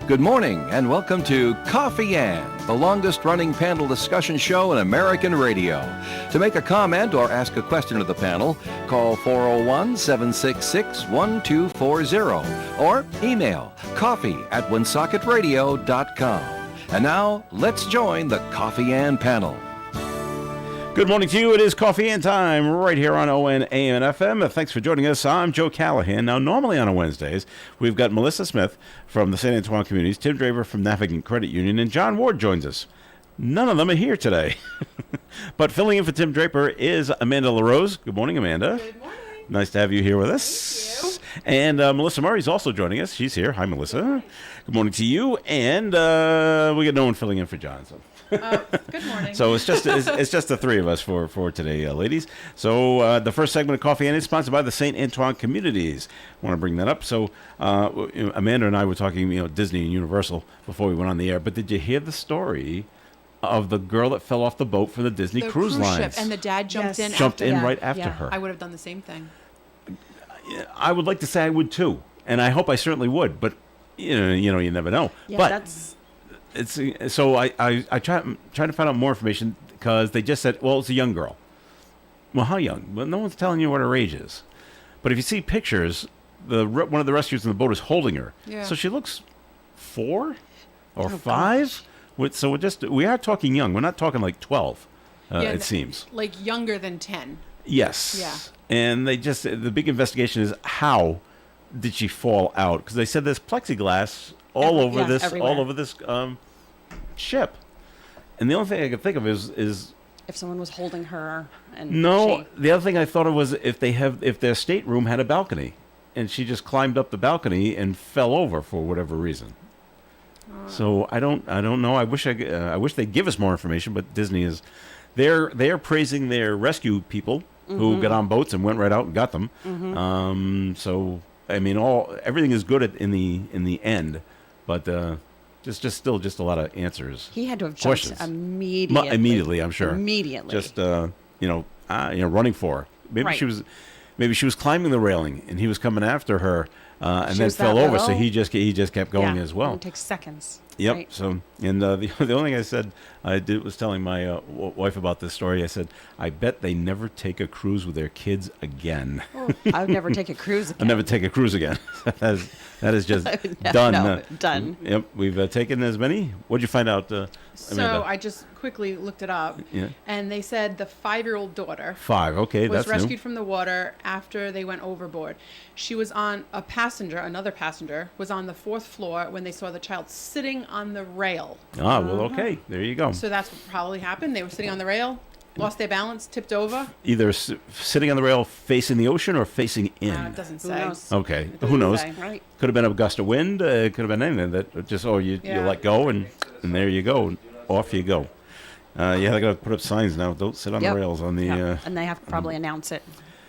Good morning and welcome to Coffee Ann, the longest-running panel discussion show in American radio. To make a comment or ask a question of the panel, call 401-766-1240 or email coffee@woonsockеtradio.com. And now, let's join the Coffee Ann panel. Good morning to you. It is Coffee Ann time right here on ON AM and FM. Thanks for joining us. I'm Joe Callahan. Now, normally on Wednesdays, we've got Melissa Smith from the St. Antoine Communities, Tim Draper from Navigant Credit Union, and John Ward joins us. None of them are here today. But filling in for Tim Draper is Amanda LaRose. Good morning, Amanda. Good morning. Nice to have you here with us. Thank you. And Melissa Murray's also joining us. She's here. Hi, Melissa. Good morning to you. And we got no one filling in for John. So. Good morning. So it's just the three of us for today, ladies. So the first segment of Coffee Ann is sponsored by the St. Antoine Communities. I want to bring that up. So Amanda and I were talking, Disney and Universal before we went on the air. But did you hear the story of the girl that fell off the boat for the Disney cruise lines? Ship, and the dad jumped in. Right after her. I would have done the same thing. I would like to say I would too, and I hope I certainly would. But you never know. Yeah, but that's. It's so I trying to find out more information because they just said, well, it's a young girl. Well, how young? Well, no one's telling you what her age is. But if you see pictures, one of the rescuers in the boat is holding her. Yeah. So she looks 4 or 5. So we are talking young. We're not talking like 12. It seems like younger than 10. Yes. Yeah. And the big investigation is how did she fall out? Because they said there's plexiglass all over this ship, and the only thing I could think of is if someone was holding her. And the other thing I thought of was if their stateroom had a balcony, and she just climbed up the balcony and fell over for whatever reason. So I don't know. I wish they'd give us more information, but Disney they're praising their rescue people who got on boats and went right out and got them. So I mean, everything is good in the end. But just still a lot of answers. He had to have jumped questions. immediately. Immediately, I'm sure. Immediately. Just running for her. Maybe she was climbing the railing and he was coming after her and then fell over. So he just kept going as well. It takes seconds. Yep. Right? So and the only thing I said was telling my wife about this story. I said, I bet they never take a cruise with their kids again. I would never take a cruise again. I'll never take a cruise again. That is just done. No, done. Yep, we've taken as many. What'd you find out? So I just quickly looked it up, and they said the 5-year-old daughter 5. Okay, was that's rescued new. from the water after they went overboard. She was on another passenger was on the 4th floor when they saw the child sitting on the rail. Ah, well, okay, there you go. So that's what probably happened. They were sitting on the rail, lost their balance, tipped over. Either sitting on the rail facing the ocean or facing in. It doesn't Who say. knows? Okay, doesn't who knows? say. Right. Could have been a gust of wind. It could have been anything that just you let go and there you go, and off you go. They got to put up signs now. Don't sit on the rails on the. And they have to probably announce it.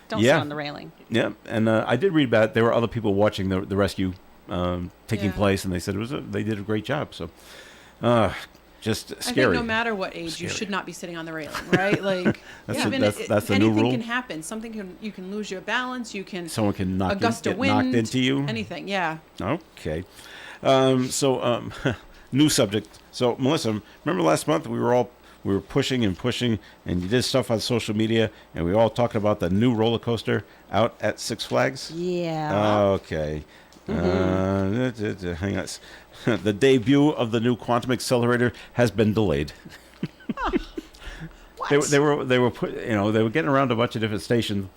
Don't sit on the railing. Yeah, and I did read about it. There were other people watching the rescue taking place, and they said they did a great job. So, just scary. I think no matter what age, you should not be sitting on the railing, right? Like that's the new rule. Anything can happen. You can lose your balance. Someone can a gust of wind, knocked into you. Anything, yeah. Okay. New subject. So, Melissa, remember last month we were pushing, and you did stuff on social media, and we were all talking about the new roller coaster out at Six Flags? Yeah. Okay. Hang on. The debut of the new quantum accelerator has been delayed. What? They were getting around a bunch of different stations.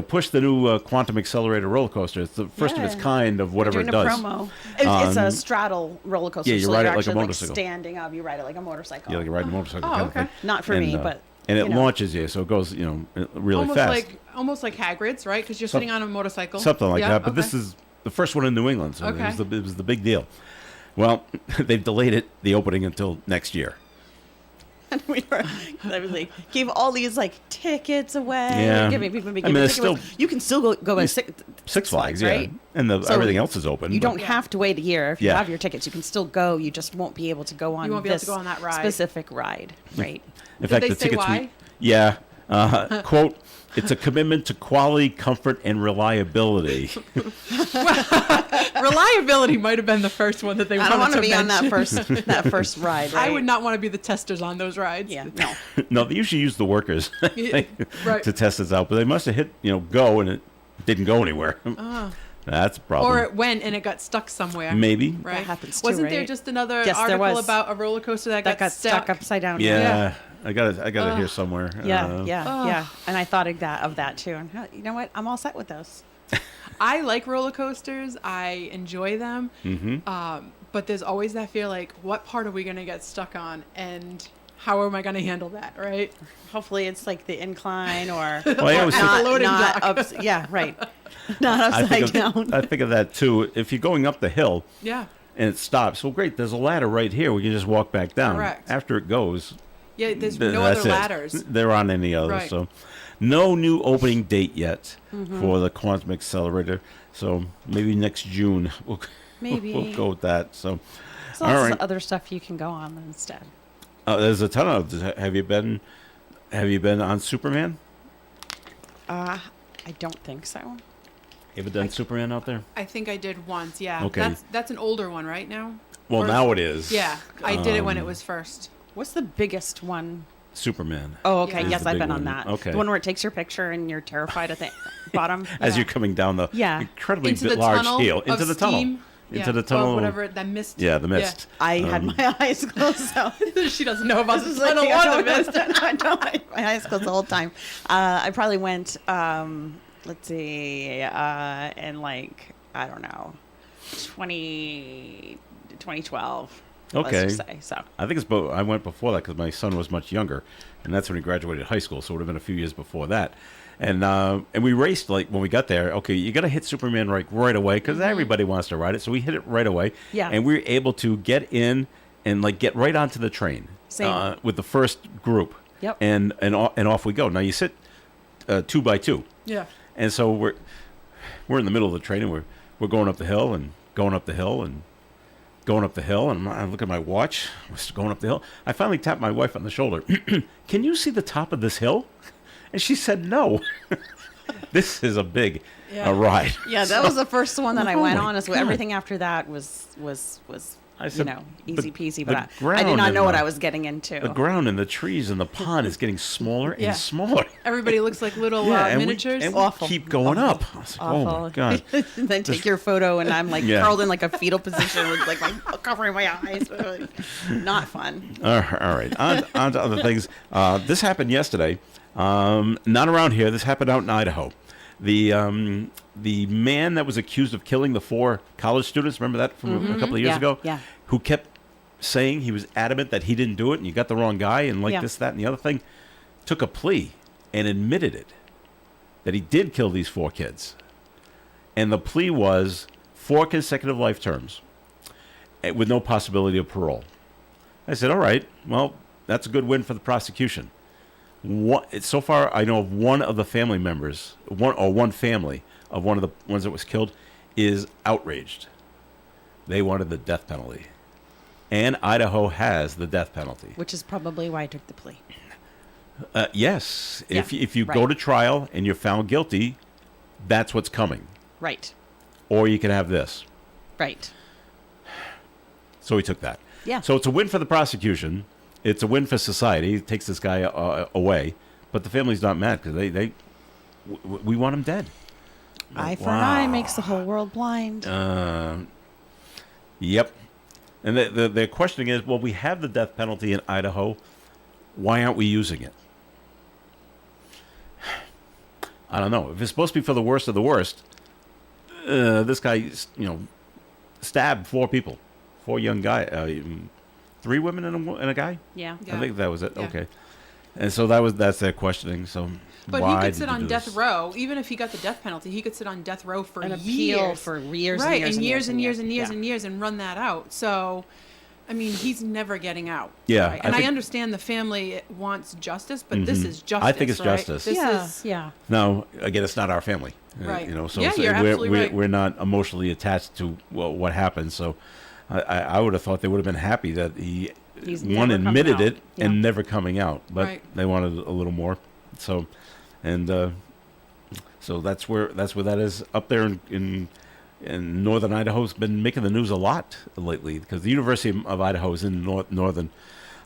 Push the new quantum accelerator roller coaster. It's the first of its kind of whatever it does. Promo. It's a straddle roller coaster. Yeah, you ride it like a motorcycle. Standing up, you ride it like a motorcycle. Yeah, like riding a motorcycle. Oh, okay. Not for me, but. And it launches you, so it goes, really fast. Almost like Hagrid's, right? Because you're sitting on a motorcycle. Something like that. But this is the first one in New England, so it was the big deal. Well, they've delayed the opening until next year. And we gave all these tickets away. Yeah. Giving people tickets. You can still go at Six Flags, right? Yeah. And everything else is open. You don't have to wait a year. If you have your tickets, you can still go. You just won't be able to go on that ride. specific ride, right? In fact, Did they the say tickets why? quote, It's a commitment to quality, comfort, and reliability. Reliability might have been the first one that they I don't wanted want to to be on mention. that first ride. Right? I would not want to be the testers on those rides. Yeah, no. No, they usually use the workers Right. to test this out, but they must have hit, go, and it didn't go anywhere. That's a problem. Or it went and it got stuck somewhere. Maybe. Right. That happens too, Wasn't there right? just another Yes, there article was. about a roller coaster that That got stuck upside down. Yeah. I got it here somewhere. Yeah. And I thought of that too. And you know what? I'm all set with those. I like roller coasters. I enjoy them. But there's always that fear, like, what part are we going to get stuck on? And how am I going to handle that, right? Hopefully it's like the incline or Well, I always think- the loading dock. yeah, right. Not upside down. I think of that too. If you're going up the hill Yeah. and it stops, well, great. There's a ladder right here. We can just walk back down. Correct. After it goes, Yeah, there's th- no that's other it. ladders. There aren't any others. Right. So, no new opening date yet for the Quantum Accelerator. So maybe next June Maybe. we'll go with that. So, There's all lots right. of other stuff you can go on instead. There's a ton of. Have you been on Superman? I don't think so. You ever done Superman out there? I think I did once, yeah. Okay. That's an older one, right, now? Well, Or- now it is. Yeah, I did it when it was first. What's the biggest one? Superman. Oh, okay. Yeah. Yes, Is the I've big been on one. that. Okay. The one where it takes your picture and you're terrified at the bottom. As Yeah. you're coming down the Yeah. incredibly Into the large tunnel hill of into the tunnel. steam. Into Yeah, the tunnel. Or whatever, that mist. Yeah, the mist. I had my eyes closed, so She doesn't know about the This is tunnel like- or the mist. I know, my eyes closed the whole time. I probably went, let's see, in like, I don't know, 2012. Okay. Let's just say, so. I think it's both. I went before that because my son was much younger, and that's when he graduated high school. So it would have been a few years before that. And we raced like when we got there. Okay, you got to hit Superman right away because everybody wants to ride it. So we hit it right away. Yeah. And we were able to get in and like get right onto the train. Same. With the first group. Yep. And off we go. Now you sit 2 by 2. Yeah. And so we're in the middle of the train and we're going up the hill and going up the hill and going up the hill, and I look at my watch. We're going up the hill. I finally tapped my wife on the shoulder. Can you see the top of this hill? And she said no. This is a big ride. Yeah, that was the first one that I went my on. So God. everything after that was I said, easy peasy. the But I ground did not and know what the- I was getting into. The ground and the trees and the pond is getting smaller Yeah. and smaller. Everybody looks like little and miniatures. we Awful. keep going up. I was like, oh my Awful. God. And then take your photo, and I'm like Yeah. curled in like a fetal position with like covering my eyes. Not fun. All right. On to other things. This happened yesterday. Not around here. This happened out in Idaho. The man that was accused of killing the 4 college students, remember that from a couple of years Yeah, ago? yeah. Who kept saying he was adamant that he didn't do it and you got the wrong guy and like Yeah. this, that, and the other thing, took a plea and admitted it, that he did kill these 4 kids. And the plea was 4 consecutive life terms with no possibility of parole. I said, all right, well, that's a good win for the prosecution. So far, I know of one of the family members, one family of one of the ones that was killed, is outraged. They wanted the death penalty. And Idaho has the death penalty. Which is probably why I took the plea. Yes. Yeah, If you go right. to trial and you're found guilty, that's what's coming. Right. Or you can have this. Right. So he took that. Yeah. So it's a win for the prosecution. It's a win for society. It takes this guy away. But the family's not mad because we want him dead. Eye for an eye makes the whole world blind. Yep. And the questioning is, well, we have the death penalty in Idaho. Why aren't we using it? I don't know. If it's supposed to be for the worst of the worst, this guy, stabbed 4 people, 4 young guys, 3 women and a guy. Yeah. Yeah. I think that was it. Yeah. Okay. And so that's their questioning. So But why he could did sit you on do death this? row. Even if he got the death penalty, he could sit on death row for An years. appeal for years right, and years and years and years Yeah. and years and run that out. So, I mean, he's never getting out. Yeah, right? I And I think- understand the family wants justice, but this is justice. I think it's right? justice. This Yeah. is Yeah. Now, again, it's not our family. Right. So Yeah, you're we're, absolutely we're, right. we're not emotionally attached to what happened. So I would have thought they would have been happy that He's one never coming admitted out. it Yeah. and never coming out. But Right. they wanted a little more. So, and So that's where that is up there in northern Idaho's been making the news a lot lately because the University of Idaho is in northern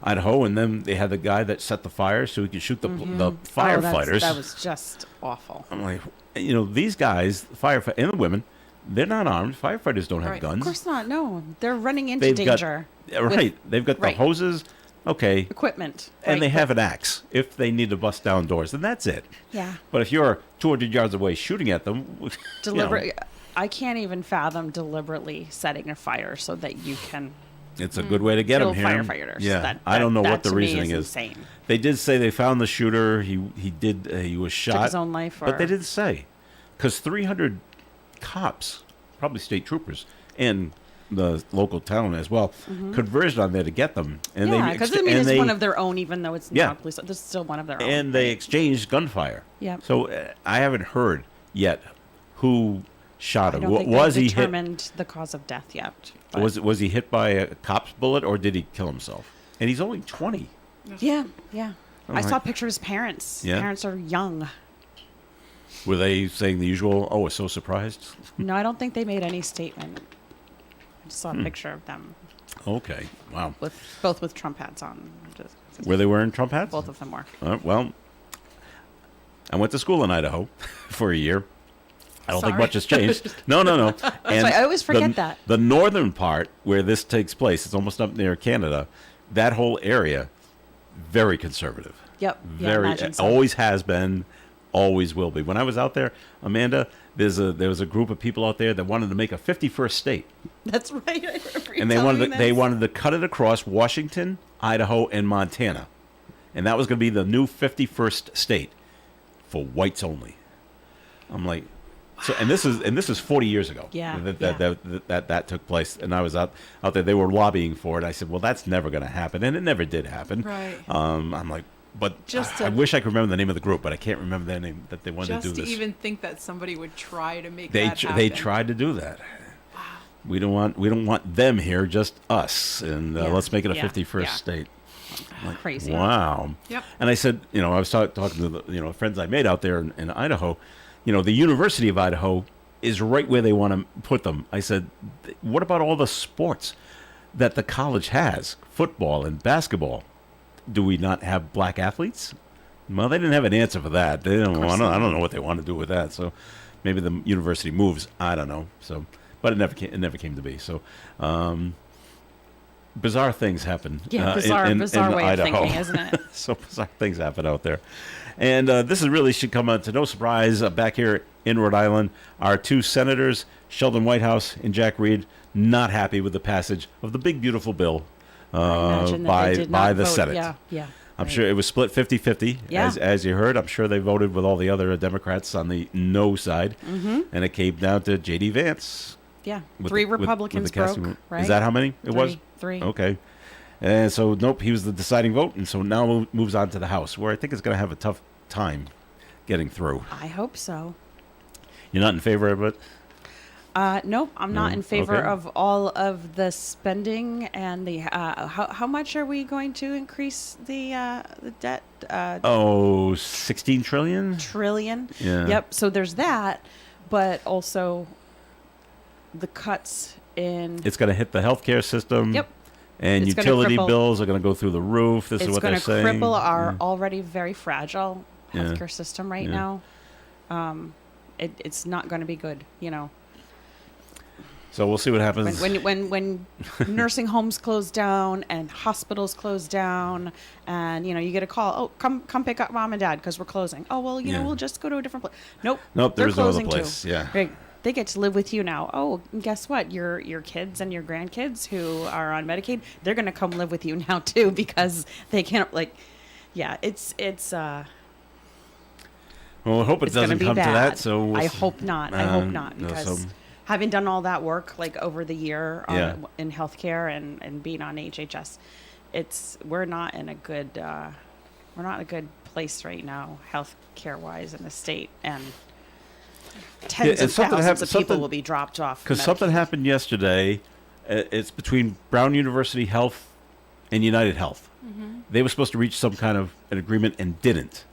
Idaho, and then they had the guy that set the fire so he could shoot the firefighters. That was just awful. I'm like, these guys, firefighters and the women, they're not armed. Firefighters don't have Right. guns. Of course not. No, they're running into They've danger. They've got the right. hoses, okay, Equipment. and right? they have an axe if they need to bust down doors, and that's it. Yeah. But if you're 200 yards away shooting at them, Deliberate. I can't even fathom deliberately setting a fire so that you can it's a good way to get kill them here. firefighters. Yeah, I don't know what the to me reasoning is. Insane. They did say they found the shooter. He was shot. Took his own life, but they or- didn't say because 300 cops, probably state troopers, and the local town as well, converged on there to get them. And Yeah, because it's one of their own, even though it's Yeah. not police. This is still one of their own. and they exchanged gunfire. Yep. So I haven't heard yet who shot I him. don't think Was they've he hit? determined the cause of death yet. but- Was he hit by a cop's bullet or did he kill himself? And he's only 20. Yeah, yeah. Oh, I saw a right. picture of his parents. Yeah? Parents are young. Were they saying the usual? Oh, we're so surprised. No, I don't think they made any statement. I just Hmm. saw a picture of them Okay, wow. with both with Trump hats on. Were they wearing Trump hats? Both of them were. Well, I went to school in Idaho for a year. I don't think Sorry. much has changed. No. And I always forget that. The northern part where this takes place, it's almost up near Canada. That whole area, very conservative. Yep. Yeah, Very, imagine so. always has been, always will be. When I was out there, Amanda, there was a group of people out there that wanted to make a 51st state, That's right. I remember you and they telling me wanted this. to cut it across Washington, Idaho, and Montana, and that was going to be the new 51st state for whites only. I'm like, so, and this is 40 years ago. Yeah, That took place, and I was out there. They were lobbying for it. I said, well, that's never going to happen, and it never did happen. Right. I'm like, but Just I to- wish I could remember the name of the group, but I can't remember their name that they wanted Just to do to this. even think that somebody would try to make They that happen. they tried to do that. We don't want them here, just us, and Yeah, let's make it a yeah, 51st yeah. state. Crazy. Wow. Yep. And I said, I was talking to the friends I made out there in Idaho. The University of Idaho is right where they want to put them. I said, what about all the sports that the college has? Football and basketball. Do we not have black athletes? Well, they didn't have an answer for that. They don't want. I don't know what they want to do with that. So maybe the university moves. I don't know. So, but it never came to be. So, bizarre things happen. Yeah, in bizarre way Idaho. of thinking, isn't it? So bizarre things happen out there. And this should come to no surprise. Back here in Rhode Island, our two senators, Sheldon Whitehouse and Jack Reed, not happy with the passage of the big, beautiful bill I imagine that by they did not the vote. Senate. Yeah. I'm right. sure it was split 50-50, Yeah. as you heard. I'm sure they voted with all the other Democrats on the no side. Mm-hmm. And it came down to J.D. Vance. Yeah. with Three the- with Republicans the casting broke, vote. right? Is that how many it was? Three. Okay. And so, nope, he was the deciding vote. And so now moves on to the House, where I think it's going to have a tough time getting through. I hope so. You're not in favor of it? Nope, I'm not No? in favor Okay. of all of the spending and the. How much are we going to increase the debt? 16 trillion? Trillion. Yeah. Yep. So there's that, but also the cuts in. It's going to hit the healthcare system. Yep. And It's gonna utility cripple- bills are going to go through the roof. This is It's what going they're to saying. cripple our Yeah. already very fragile Yeah. healthcare system right Yeah. now. It's not going to be good. So we'll see what happens. When nursing homes close down and hospitals close down, and you get a call, oh, come pick up mom and dad because we're closing. Oh well, Yeah. we'll just go to a different place. Nope. Nope, they're there's no other closing place. too. Yeah. Right. They get to live with you now. Oh, and guess what? Your kids and your grandkids who are on Medicaid, they're going to come live with you now too because they can't it's Well, I hope it it's going to doesn't be come bad. to that. So we'll I see. hope not. I hope not no, because so- having done all that work over the year Yeah. in healthcare and being on HHS, we're not in a good place right now healthcare wise in the state, and tens and of something thousands of people something- will be dropped off Because something Medicaid. happened yesterday. It's between Brown University Health and United Health. They were supposed to reach some kind of an agreement and didn't.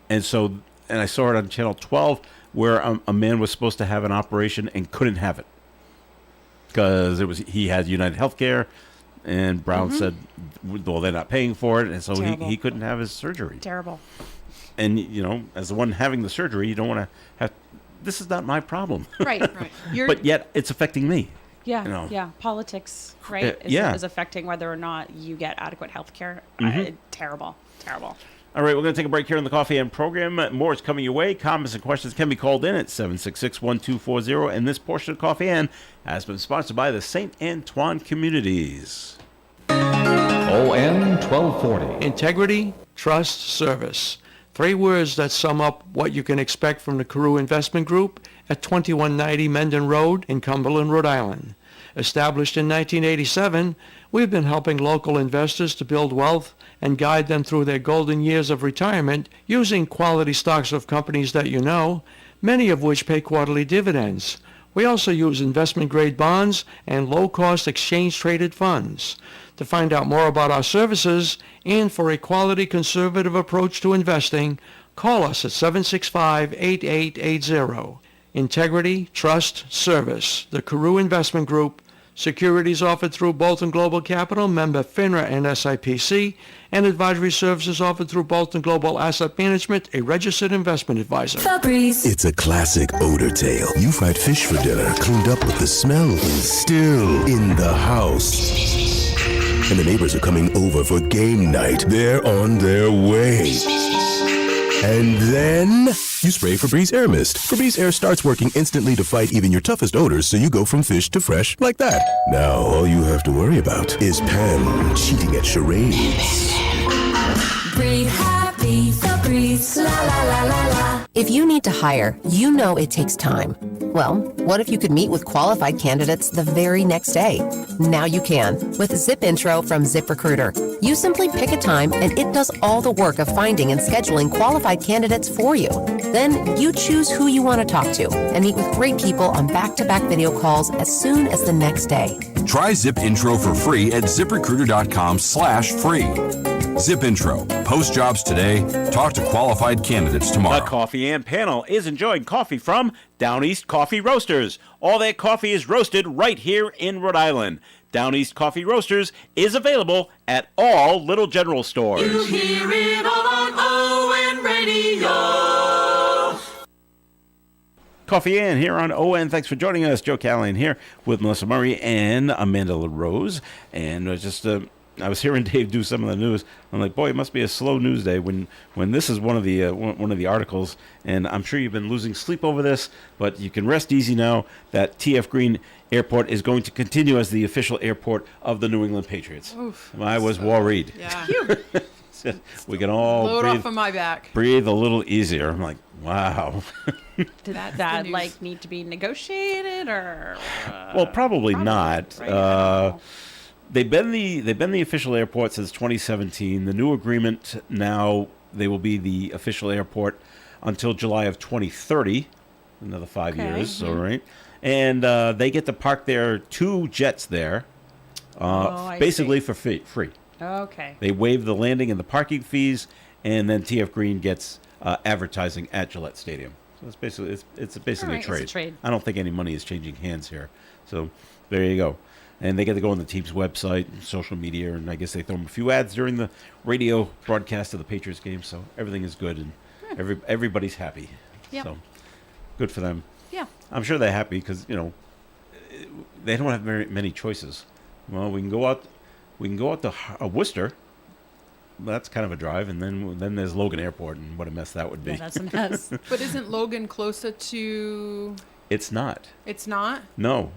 And so, and I saw it on Channel 12. where a man was supposed to have an operation and couldn't have it because he had United Healthcare, and Brown said, well, they're not paying for it, and so he couldn't have his surgery. Terrible. And, as the one having the surgery, you don't want to have, this is not my problem. Right. But yet it's affecting me. Yeah, yeah. Politics, right, is affecting whether or not you get adequate health care. Terrible. All right, we're going to take a break here on the Coffee and program. More is coming your way. Comments and questions can be called in at 766-1240. And this portion of Coffee and has been sponsored by the St. Antoine Communities. ON 1240. Integrity, trust, service. 3 words that sum up what you can expect from the Carew Investment Group at 2190 Mendon Road in Cumberland, Rhode Island. Established in 1987, we've been helping local investors to build wealth and guide them through their golden years of retirement using quality stocks of companies that you know, many of which pay quarterly dividends. We also use investment-grade bonds and low-cost exchange-traded funds. To find out more about our services and for a quality conservative approach to investing, call us at 765-8880. Integrity, trust, service. The Carew Investment Group. Securities offered through Bolton Global Capital, member FINRA and SIPC, and advisory services offered through Bolton Global Asset Management, a registered investment advisor. Febreze. It's a classic odor tale. You fried fish for dinner, cleaned up, but the smell is still in the house. And the neighbors are coming over for game night. They're on their way. And then you spray Febreze Air Mist. Febreze Air starts working instantly to fight even your toughest odors, so you go from fish to fresh like that. Now all you have to worry about is Pam cheating at charades. Breathe happy, Febreze, la la la la la. If you need to hire, you know it takes time. Well, what if you could meet with qualified candidates the very next day? Now you can with Zip Intro from ZipRecruiter. You simply pick a time and it does all the work of finding and scheduling qualified candidates for you. Then you choose who you want to talk to and meet with great people on back-to-back video calls as soon as the next day. Try Zip Intro for free at ZipRecruiter.com/free. Zip Intro. Post jobs today. Talk to qualified candidates tomorrow. The Coffee and panel is enjoying coffee from Down East Coffee Roasters. All their coffee is roasted right here in Rhode Island. Down East Coffee Roasters is available at all Little General stores. You hear it all on ON Radio. Coffee and here on ON. Thanks for joining us. Joe Callahan here with Melissa Murray and Amanda LaRose. And I was hearing Dave do some of the news. I'm like, boy, it must be a slow news day when this is one of the articles. And I'm sure you've been losing sleep over this, but you can rest easy now that TF Green Airport is going to continue as the official airport of the New England Patriots. Oof. I was worried. Yeah. We can all Load off of my back. breathe a little easier. I'm like, wow. Did that need to be negotiated or? Well, probably not. Right. They've been the official airport since 2017. The new agreement now, they will be the official airport until July of 2030, another 5 years. All right, and they get to park their 2 jets there, basically for free. Okay. They waive the landing and the parking fees, and then TF Green gets advertising at Gillette Stadium. So it's basically a trade. It's a trade. I don't think any money is changing hands here. So there you go. And they get to go on the team's website and social media, and I guess they throw them a few ads during the radio broadcast of the Patriots game, so everything is good, and everybody's happy. Yep. So good for them. Yeah. I'm sure they're happy because, they don't have very many choices. Well, we can go out to Worcester. That's kind of a drive, and then there's Logan Airport, and what a mess that would be. Yeah, that's a mess. But isn't Logan closer to? It's not. It's not. No.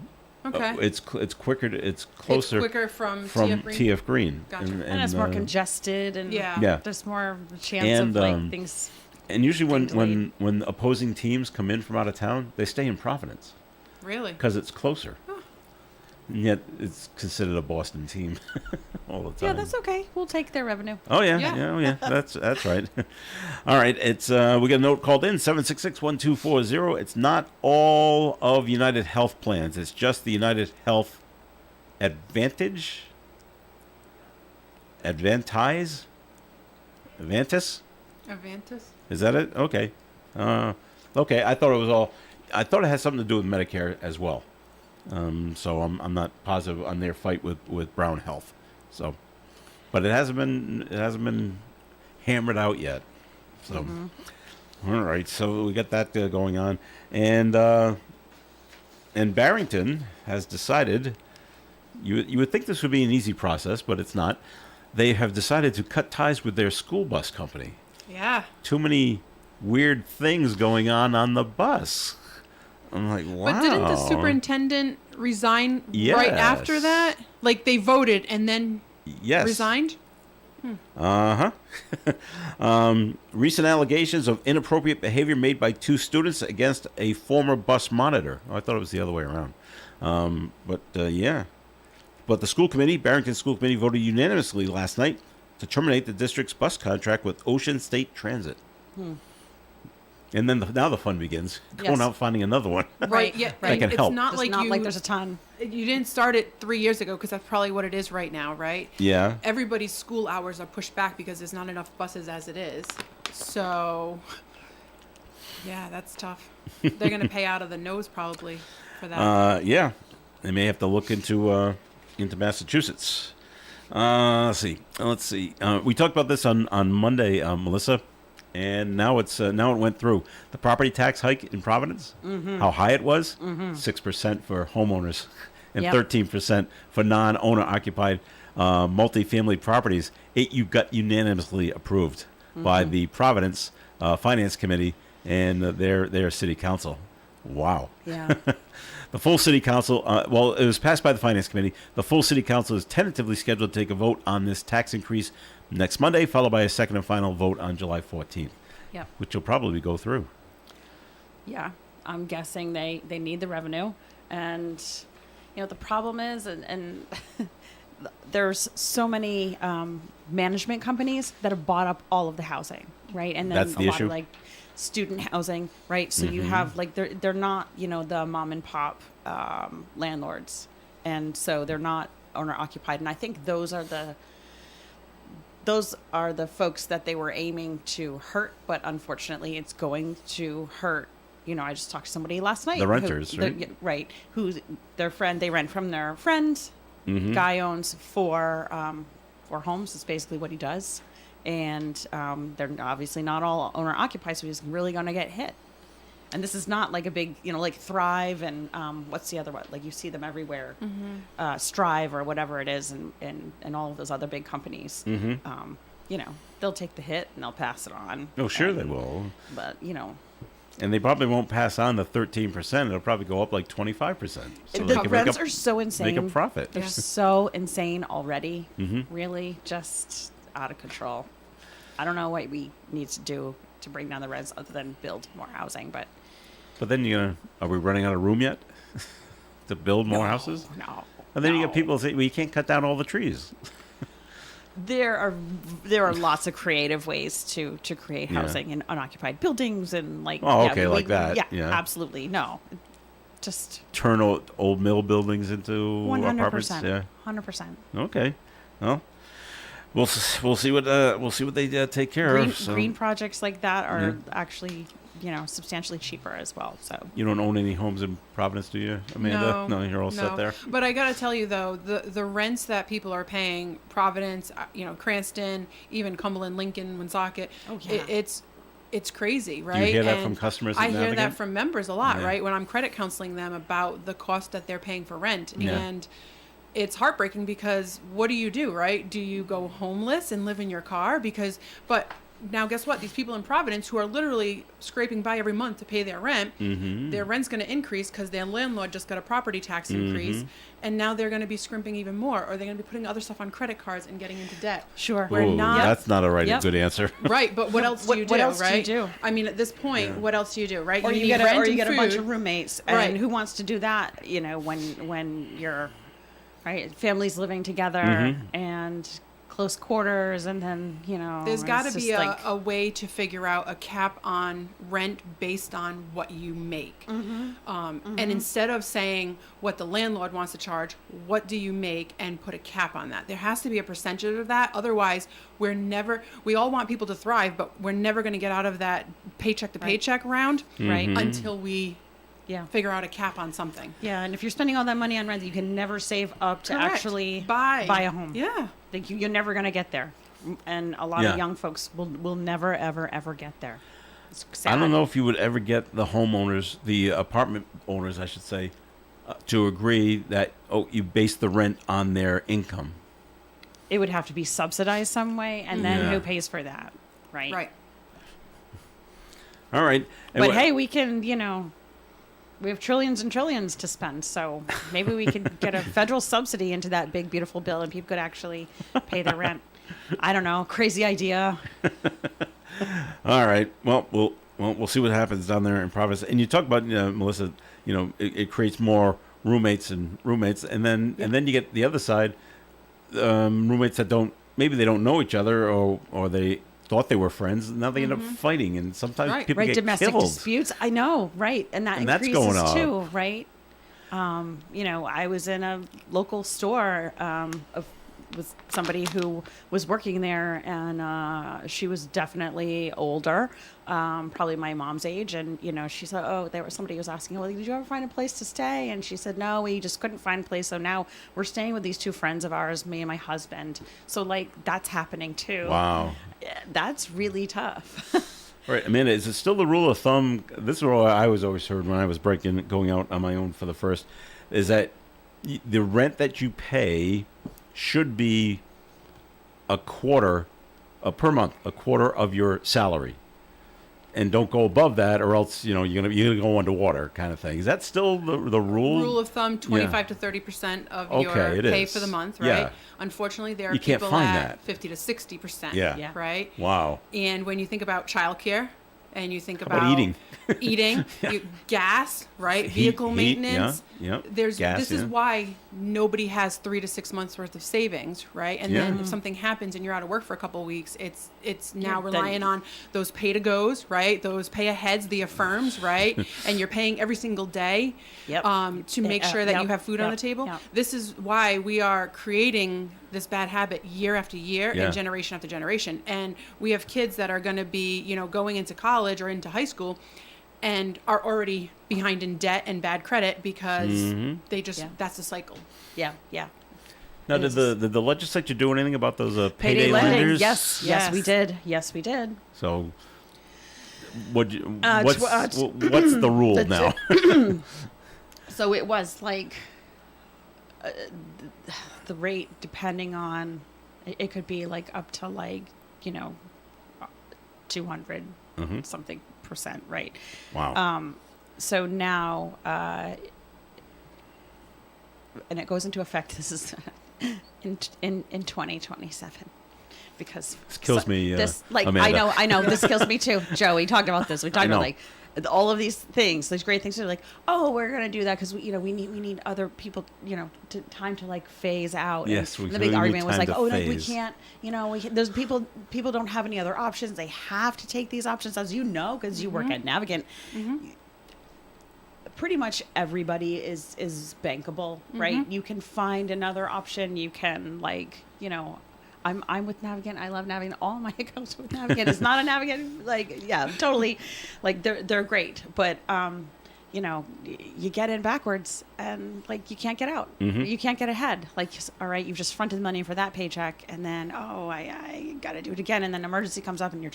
Okay. It's quicker. It's closer. It's quicker from TF Green. Gotcha. And it's more congested, and yeah. There's more chance of things. And usually when opposing teams come in from out of town, they stay in Providence. Really? Because it's closer. Huh. And yet it's considered a Boston team all the time. Yeah, that's okay. We'll take their revenue. Oh yeah. That's right. All right, it's we got a note called in 766-1240. It's not all of United Health plans. It's just the United Health Advantage. Avantis. Avantis. Is that it? Okay. Okay, I thought it had something to do with Medicare as well. So I'm not positive on their fight with Brown Health. So, but it hasn't been hammered out yet. So, all right. So we got that going on, and Barrington has decided. You would think this would be an easy process, but it's not. They have decided to cut ties with their school bus company. Yeah. Too many weird things going on the bus. I'm like, wow. But didn't the superintendent resign right after that? Like they voted and then resigned? Recent allegations of inappropriate behavior made by 2 students against a former bus monitor. Oh, I thought it was the other way around. But the school committee, Barrington School Committee, voted unanimously last night to terminate the district's bus contract with Ocean State Transit. And then now the fun begins. Going out finding another one. Right. Yeah. That can help. It's not like there's a ton. You didn't start it 3 years ago because that's probably what it is right now, right? Yeah. Everybody's school hours are pushed back because there's not enough buses as it is. So, yeah, that's tough. They're going to pay out of the nose probably for that. Yeah. They may have to look into Massachusetts. Let's see. We talked about this on Monday, Melissa. And now it went through. The property tax hike in Providence, how high it was, 6% for homeowners and 13% for non-owner occupied multifamily properties. You got unanimously approved by the Providence Finance Committee and their city council. Wow. Yeah. The full city council, it was passed by the Finance Committee. The full city council is tentatively scheduled to take a vote on this tax increase next Monday, followed by a second and final vote on July 14th, which will probably go through. Yeah, I'm guessing they need the revenue. And, the problem is, and there's so many management companies that have bought up all of the housing, right? And then That's the lot issue. of, student housing, right? So you have, they're not, the mom and pop landlords. And so they're not owner occupied. And I think those are the folks that they were aiming to hurt, but unfortunately it's going to hurt. I just talked to somebody last night. The renters, right? Right. Who their friend, they rent from their friend. Guy owns four homes. Is basically what he does. And they're obviously not all owner occupied, so he's really going to get hit. And this is not like a big, like Thrive and what's the other one? Like you see them everywhere, Strive or whatever it is, and all of those other big companies. They'll take the hit and they'll pass it on. Oh, sure they will. But and they probably won't pass on the 13%. It'll probably go up like 25%. So the rents are so insane. Make a profit. They're so insane already. Really, just out of control. I don't know what we need to do to bring down the rents other than build more housing, but then are we running out of room yet to build more houses? No. And then you get people say, well, you can't cut down all the trees. There are lots of creative ways to create housing in unoccupied buildings and like like that. Yeah, absolutely. No. Just turn old mill buildings into 100%. apartments. Yeah. 100%. Okay. Well, we'll see what they take care of. So. Green projects like that are actually substantially cheaper as well. So you don't own any homes in Providence, do you, Amanda? No, you're all set there. But I gotta tell you though, the rents that people are paying, Providence, Cranston, even Cumberland, Lincoln, Woonsocket, it's crazy, right? Do you hear that from customers? I hear that from members a lot, right? When I'm credit counseling them about the cost that they're paying for rent, and it's heartbreaking because what do you do, right? Do you go homeless and live in your car? But now guess what? These people in Providence who are literally scraping by every month to pay their rent, their rent's going to increase because their landlord just got a property tax increase, and now they're going to be scrimping even more, or they're going to be putting other stuff on credit cards and getting into debt. Sure. That's not a good answer. Right, but what else do you do, what else right? do you do? I mean, at this point, what else do you do, right? Or you get a bunch of roommates, and who wants to do that, when you're, right, families living together and close quarters, and then There's got to it's be just like, a way to figure out a cap on rent based on what you make. And instead of saying what the landlord wants to charge, what do you make, and put a cap on that. There has to be a percentage of that. Otherwise, we all want people to thrive, but we're never going to get out of that paycheck to paycheck round until we figure out a cap on something. Yeah, and if you're spending all that money on rent, you can never save up to Correct. actually buy a home. Yeah. Like you're never going to get there. And a lot of young folks will never, ever, ever get there. It's sad. I don't know if you would ever get the homeowners, the apartment owners, I should say, to agree that, you base the rent on their income. It would have to be subsidized some way, and then who pays for that, right? Right. All right. But hey, we can, we have trillions and trillions to spend, so maybe we could get a federal subsidy into that big, beautiful bill, and people could actually pay their rent. I don't know. Crazy idea. All right. Well, we'll see what happens down there in Providence. And you talk about, Melissa, it creates more roommates, and then you get the other side, roommates that don't know each other, or they thought they were friends. Now they end up fighting, and sometimes people get domestic killed. disputes. I know, right, and that's increases going on. too, right? I was in a local store with somebody who was working there, and she was definitely older, probably my mom's age, and she said, somebody was asking, well, did you ever find a place to stay? And she said, no, we just couldn't find a place, so now we're staying with these two friends of ours, me and my husband. So like that's happening too. Wow. That's really tough. Right, Amanda, is it still the rule of thumb? This is what I was always heard when I was going out on my own for the first, is that the rent that you pay should be a quarter per month, a quarter of your salary, and don't go above that, or else you're gonna go underwater, kind of thing. Is that still the rule? Rule of thumb: 25 to 30% of your pay for the month, right? Yeah. Unfortunately, there are You can't people find at that. 50 to 60%. Yeah. Right. Wow. And when you think about childcare, and you think How about about eating? gas, right? Heat, Vehicle maintenance. Yeah. This Gas, is why nobody has 3 to 6 months worth of savings, right? And then if something happens and you're out of work for a couple of weeks, it's now relying on those pay to goes, right? Those pay aheads, the affirms, right? And you're paying every single day to make sure that you have food on the table. Yep. This is why we are creating this bad habit year after year and generation after generation. And we have kids that are going to be, going into college or into high school and are already behind in debt and bad credit because they just, that's the cycle. Yeah. Now, did the legislature do anything about those payday lenders? Yes, we did. Yes, we did. So, what's the rule now? So it was like the rate, depending on, it could be like up to 200 something percent, right? Wow. So now, and it goes into effect. This is in 2027. Because this kills me. Amanda. I know this kills me too. Joe, we talked about this. We talked about all of these things, these great things. They're like, oh, we're gonna do that because we need other people, time to phase out. Yes, and the big argument was like, oh no, we phase. can't. There's people don't have any other options. They have to take these options, as you know, because you work at Navigant. Pretty much everybody is bankable, right? You can find another option. You can I'm with Navigant. I love Navigant. All my accounts are with Navigant. It's not a Navigant. Totally. They're great, but you get in backwards and you can't get out. You can't get ahead. All right, you've just fronted money for that paycheck, and then I got to do it again, and then emergency comes up, and you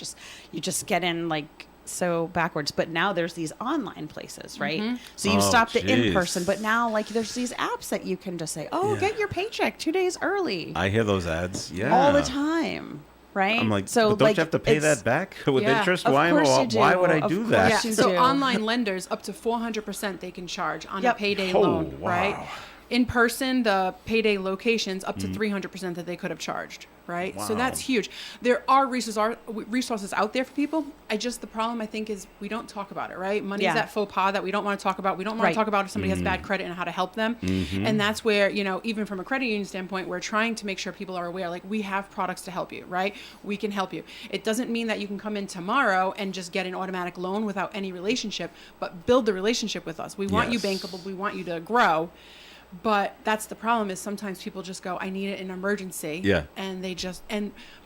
just get in so backwards. But now there's these online places, right? So you stop the in-person, but now there's these apps that you can just say, get your paycheck 2 days early. I hear those ads. Yeah. All the time. Right? I'm so but don't you have to pay that back with interest? Why would I do that? So online lenders, up to 400% they can charge on a payday loan, right? in person, the payday locations up to 300% that they could have charged, right? So that's huge. There are resources out there for people. The problem I think is we don't talk about it, right? Money's that faux pas that we don't want to talk about. We don't want to talk about if somebody has bad credit and how to help them. And that's where, even from a credit union standpoint, we're trying to make sure people are aware, like, we have products to help you, right? We can help you. It doesn't mean that you can come in tomorrow and just get an automatic loan without any relationship, but build the relationship with us. We want you bankable. We want you to grow. But that's the problem, is sometimes people just go, I need it in an emergency. Yeah. And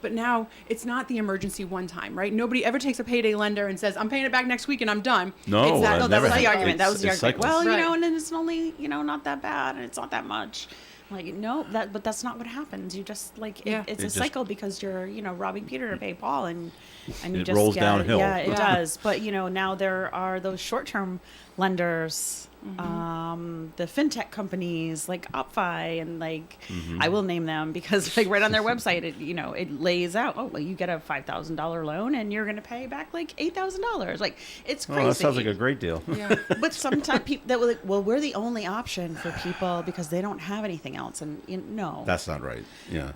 but now it's not the emergency one time, right? Nobody ever takes a payday lender and says, I'm paying it back next week and I'm done. No, that that that was never the happened. argument. That was the argument. cycles. Well, and then it's only, not that bad, and it's not that much. Like, no, but that's not what happens. You just it's a cycle, because you're, robbing Peter to pay Paul, and you it just rolls downhill. Yeah, it does. But now there are those short-term lenders, the fintech companies like OpFi, and I will name them because right on their website it lays out, you get a $5,000 loan and you're going to pay back $8,000. It's crazy. Oh, that sounds like a great deal. Yeah. But sometimes people that will we're the only option for people because they don't have anything else, and no, That's not right. Yeah.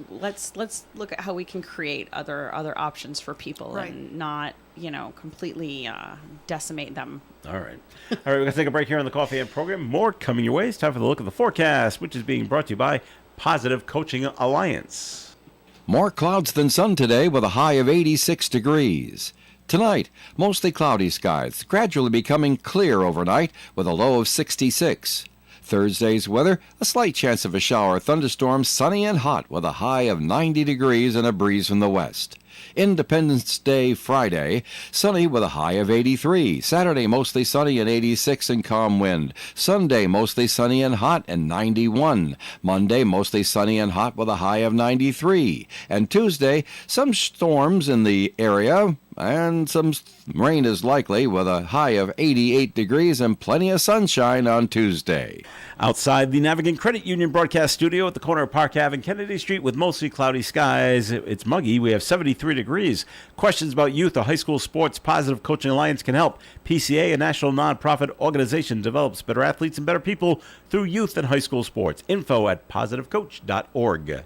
Let's look at how we can create other options for people, Right. and not completely decimate them. All right. We're going to take a break here on the Coffee and program. More coming your way. It's time for the look at the forecast, which is being brought to you by Positive Coaching Alliance. More clouds than sun today with a high of 86 degrees. Tonight, mostly cloudy skies, gradually becoming clear overnight with a low of 66. Thursday's weather, a slight chance of a shower or thunderstorm, sunny and hot with a high of 90 degrees and a breeze from the west. Independence Day Friday, sunny with a high of 83. Saturday, mostly sunny and 86 and calm wind. Sunday, mostly sunny and hot and 91. Monday, mostly sunny and hot with a high of 93. And Tuesday, some storms in the area, and some rain is likely with a high of 88 degrees and plenty of sunshine on Tuesday. Outside the Navigant Credit Union broadcast studio at the corner of Park Ave and Kennedy Street with mostly cloudy skies. It's muggy. We have 73 degrees. Questions about youth or high school sports, Positive Coaching Alliance can help. PCA, a national nonprofit organization, develops better athletes and better people through youth and high school sports. Info at positivecoach.org.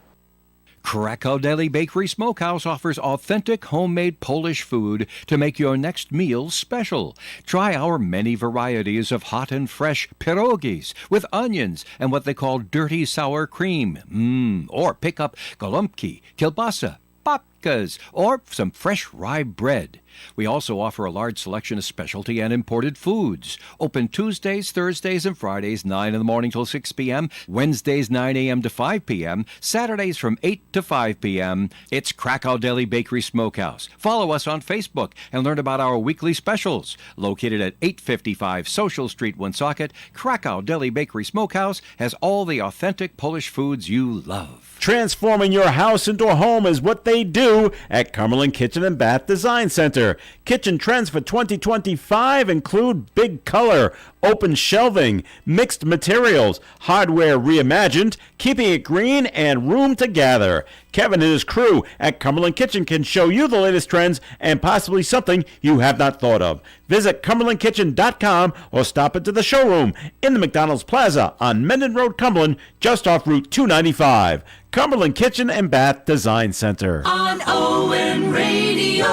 Krakow Deli Bakery Smokehouse offers authentic homemade Polish food to make your next meal special. Try our many varieties of hot and fresh pierogies with onions and what they call dirty sour cream. Or pick up golubki, kielbasa, babkas, or some fresh rye bread. We also offer a large selection of specialty and imported foods. Open Tuesdays, Thursdays, and Fridays, 9 in the morning till 6 p.m., Wednesdays, 9 a.m. to 5 p.m., Saturdays from 8 to 5 p.m. It's Krakow Deli Bakery Smokehouse. Follow us on Facebook and learn about our weekly specials. Located at 855 Social Street, Woonsocket, Krakow Deli Bakery Smokehouse has all the authentic Polish foods you love. Transforming your house into a home is what they do at Cumberland Kitchen and Bath Design Center. Kitchen trends for 2025 include big color, open shelving, mixed materials, hardware reimagined, keeping it green, and room to gather. Kevin and his crew at Cumberland Kitchen can show you the latest trends and possibly something you have not thought of. Visit CumberlandKitchen.com or stop into the showroom in the McDonald's Plaza on Mendon Road, Cumberland, just off Route 295. Cumberland Kitchen and Bath Design Center. On ON Radio.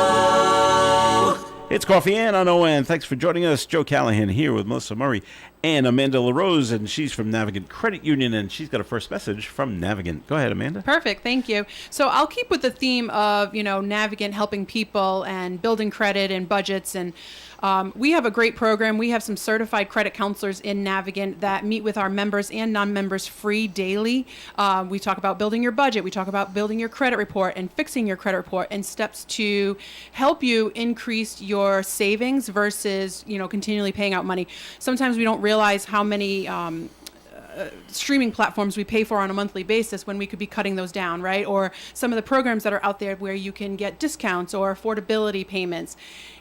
It's Coffee Ann on ON. Thanks for joining us. Joe Callahan here with Melissa Murray and Amanda LaRose, and she's from Navigant Credit Union, and she's got a first message from Navigant. Go ahead, Amanda. Perfect. Thank you. So I'll keep with the theme of, Navigant helping people and building credit and budgets. And we have a great program. We have some certified credit counselors in Navigant that meet with our members and non-members free daily. We talk about building your budget. We talk about building your credit report and fixing your credit report and steps to help you increase your savings versus, continually paying out money. Sometimes we don't realize how many streaming platforms we pay for on a monthly basis when we could be cutting those down, right? Or some of the programs that are out there where you can get discounts or affordability payments.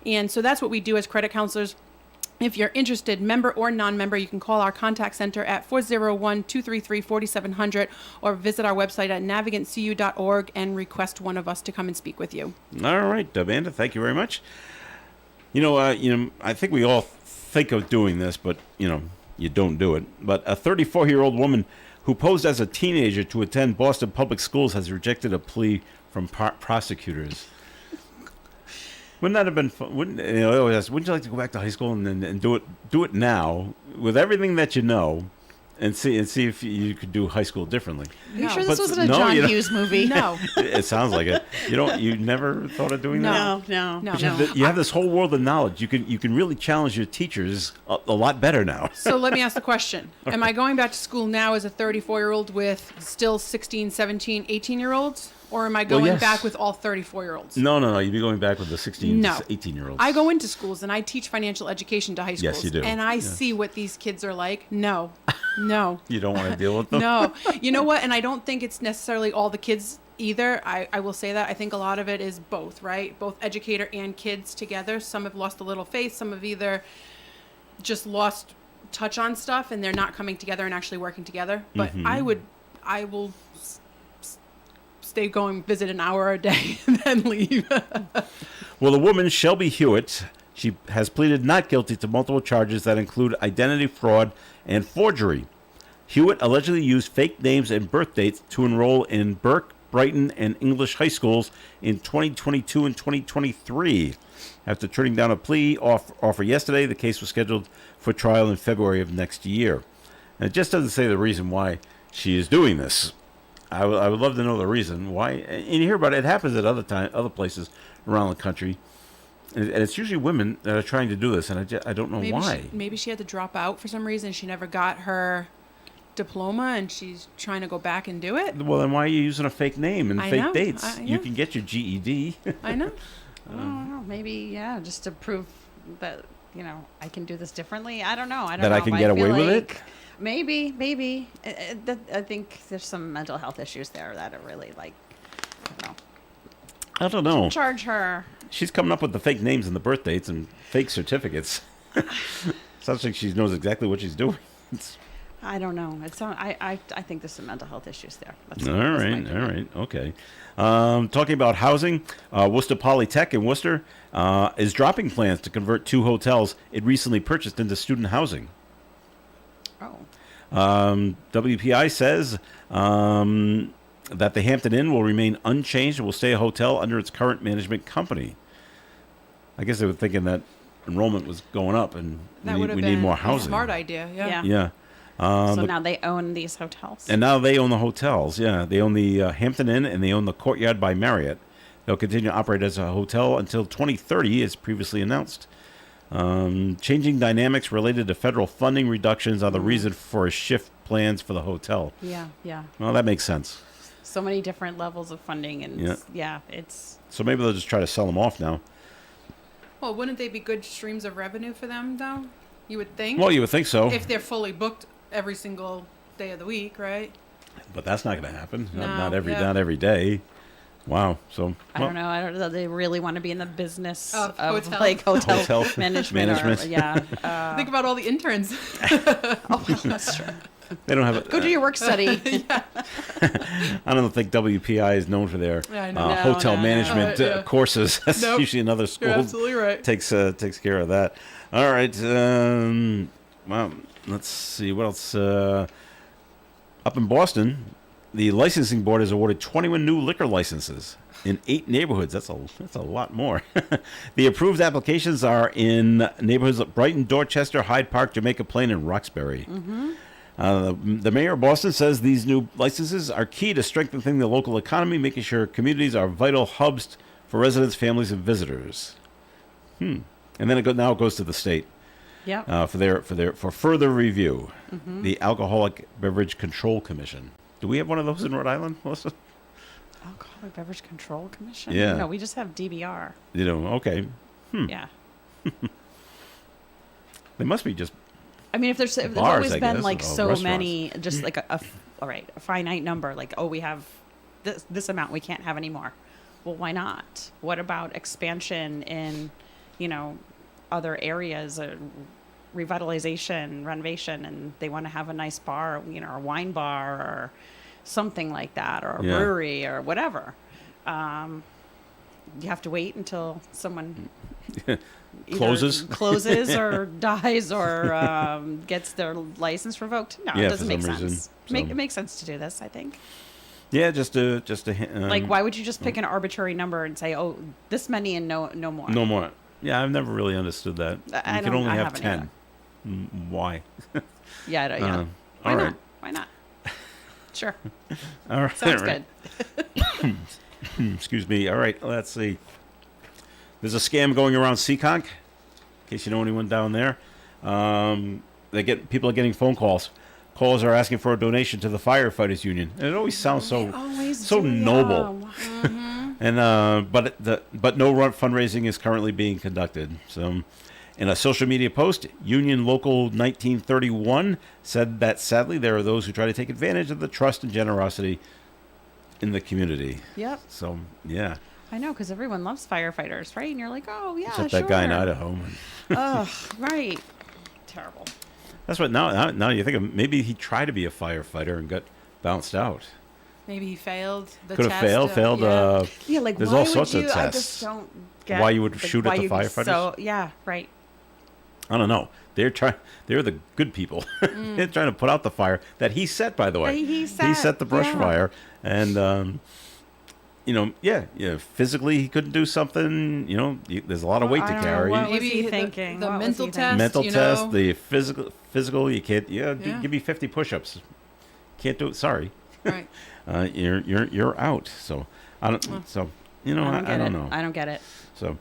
And so that's what we do as credit counselors. If you're interested, member or non-member, you can call our contact center at 401-233-4700 or visit our website at navigantcu.org and request one of us to come and speak with you. All right, Amanda, thank you very much. I think we all think of doing this, but, you don't do it. But a 34-year-old woman who posed as a teenager to attend Boston public schools has rejected a plea from prosecutors. Wouldn't that have been fun? Wouldn't you like to go back to high school and do it now with everything that you know, and see if you could do high school differently? Are you No. sure this But wasn't a no, John you don't- Hughes movie? No. It sounds like it. You never thought of doing that? No. No. But you have this whole world of knowledge. You can really challenge your teachers a lot better now. So let me ask the question. Am I going back to school now as a 34-year-old with still 16, 17, 18-year-olds? Or am I going yes. back with all 34-year-olds? No. You'd be going back with the 16 No. to 18-year-olds. I go into schools and I teach financial education to high schools. Yes, you do. And I Yeah. see what these kids are like. No. No. You don't want to deal with them? No. You know what? And I don't think it's necessarily all the kids either. I will say that. I think a lot of it is both, right? Both educator and kids together. Some have lost a little faith. Some have either just lost touch on stuff and they're not coming together and actually working together. But I will stay going, visit an hour a day and then leave. Well, the woman, Shelby Hewitt, she has pleaded not guilty to multiple charges that include identity fraud and forgery. Hewitt allegedly used fake names and birth dates to enroll in Burke, Brighton, and English high schools in 2022 and 2023. After turning down a plea offer yesterday, the case was scheduled for trial in February of next year. And it just doesn't say the reason why she is doing this. I would love to know the reason why. And you hear about it. It happens at other places around the country. And it's usually women that are trying to do this, and I don't know why. Maybe she had to drop out for some reason. She never got her diploma, and she's trying to go back and do it. Well, then why are you using a fake name and I fake know. dates? Yeah. You can get your GED. I know. I don't know. Maybe, just to prove that, I can do this differently. I don't know. That I can get away with it? Maybe. I think there's some mental health issues there that are really I don't know. charge her. She's coming up with the fake names and the birth dates and fake certificates. Sounds like she knows exactly what she's doing. I don't know. I think there's some mental health issues there. That's All my right, opinion. okay. Talking about housing, Worcester Polytech in Worcester is dropping plans to convert 2 hotels it recently purchased into student housing. Oh. WPI says that the Hampton Inn will remain unchanged and will stay a hotel under its current management company. I guess they were thinking that enrollment was going up and That would have we been need more a housing. smart idea. Yeah. Yeah. So now they own these hotels. And now they own the hotels. Yeah, they own the Hampton Inn and they own the Courtyard by Marriott. They'll continue to operate as a hotel until 2030, as previously announced. Changing dynamics related to federal funding reductions are the reason for a shift plans for the hotel. Yeah. Well, that makes sense. So many different levels of funding, and it's So maybe they'll just try to sell them off now. Well, wouldn't they be good streams of revenue for them, though? You would think. Well, you would think so, If they're fully booked every single day of the week, right? but that's not going to happen. No, Not yeah. every day. Wow. So I don't know. I don't know. They really want to be in the business Of of hotel. like hotel, Hotel management. management. Think about all the interns. That's true. they don't have. Go do your work study. I don't think WPI is known for their Yeah, I know. No, hotel no. management Yeah. Courses. That's Nope. usually another school. You're absolutely right. Takes care of that. All right. Well, let's see what else. Up in Boston, the licensing board has awarded 21 new liquor licenses in 8 neighborhoods. That's a lot more. The approved applications are in neighborhoods of Brighton, Dorchester, Hyde Park, Jamaica Plain, and Roxbury. The mayor of Boston says these new licenses are key to strengthening the local economy, making sure communities are vital hubs for residents, families, and visitors. And then now it goes to the state Yep. for further review. The Alcoholic Beverage Control Commission. Do we have one of those in Rhode Island, Melissa? Alcoholic Beverage Control Commission. Yeah. No, we just have DBR. Okay. Yeah. They must be just. I mean, if there's Bars, always I been guess, like or so restaurants. many, just like a finite number. Like, oh, we have this amount, we can't have any more. Well, why not? What about expansion in, other areas, revitalization, renovation, and they want to have a nice bar, a wine bar or something like that, or a brewery or whatever. You have to wait until someone either Closes. closes or dies or gets their license revoked. No, Yeah, it doesn't for make some sense. reason, so. It makes sense to do this, I think. Yeah, just a Like, why would you just pick an arbitrary number and say, "Oh, this many and no more"? no more. Yeah, I've never really understood that. I You can don't- only I have haven't 10. Why? Yeah, yeah. all Why right. not? Why not? Sure, All right. sounds all right. good. Excuse me. All right, let's see. There's a scam going around Seekonk, in case you know anyone down there. People are getting phone calls. Callers are asking for a donation to the firefighters union, and it always sounds so noble. And but no fundraising is currently being conducted. So, in a social media post, Union Local 1931 said that sadly there are those who try to take advantage of the trust and generosity in the community. Yep, So yeah, I know, because everyone loves firefighters, right? And you're like, "Oh yeah, except sure." that guy in Idaho. Oh, right. Terrible. That's what now you think of. Maybe he tried to be a firefighter and got bounced out. Maybe he failed the Could test. have failed. Yeah. Yeah, like There's why all sorts would of you? I tests. just don't get Why you would like, shoot at why the you'd be firefighters? So yeah, right. I don't know. They're the good people. They're trying to put out the fire that he set. By the way, That he set, the brush yeah. fire, and physically he couldn't do something. There's a lot of weight I to don't know, carry. what was Maybe he the- thinking? the What was mental he test. thinking? Mental you test, know? the physical. You can't. Yeah. Give me 50 push-ups. Can't do it. Sorry. Right. You're out. So I don't. So I don't know. I don't get it. So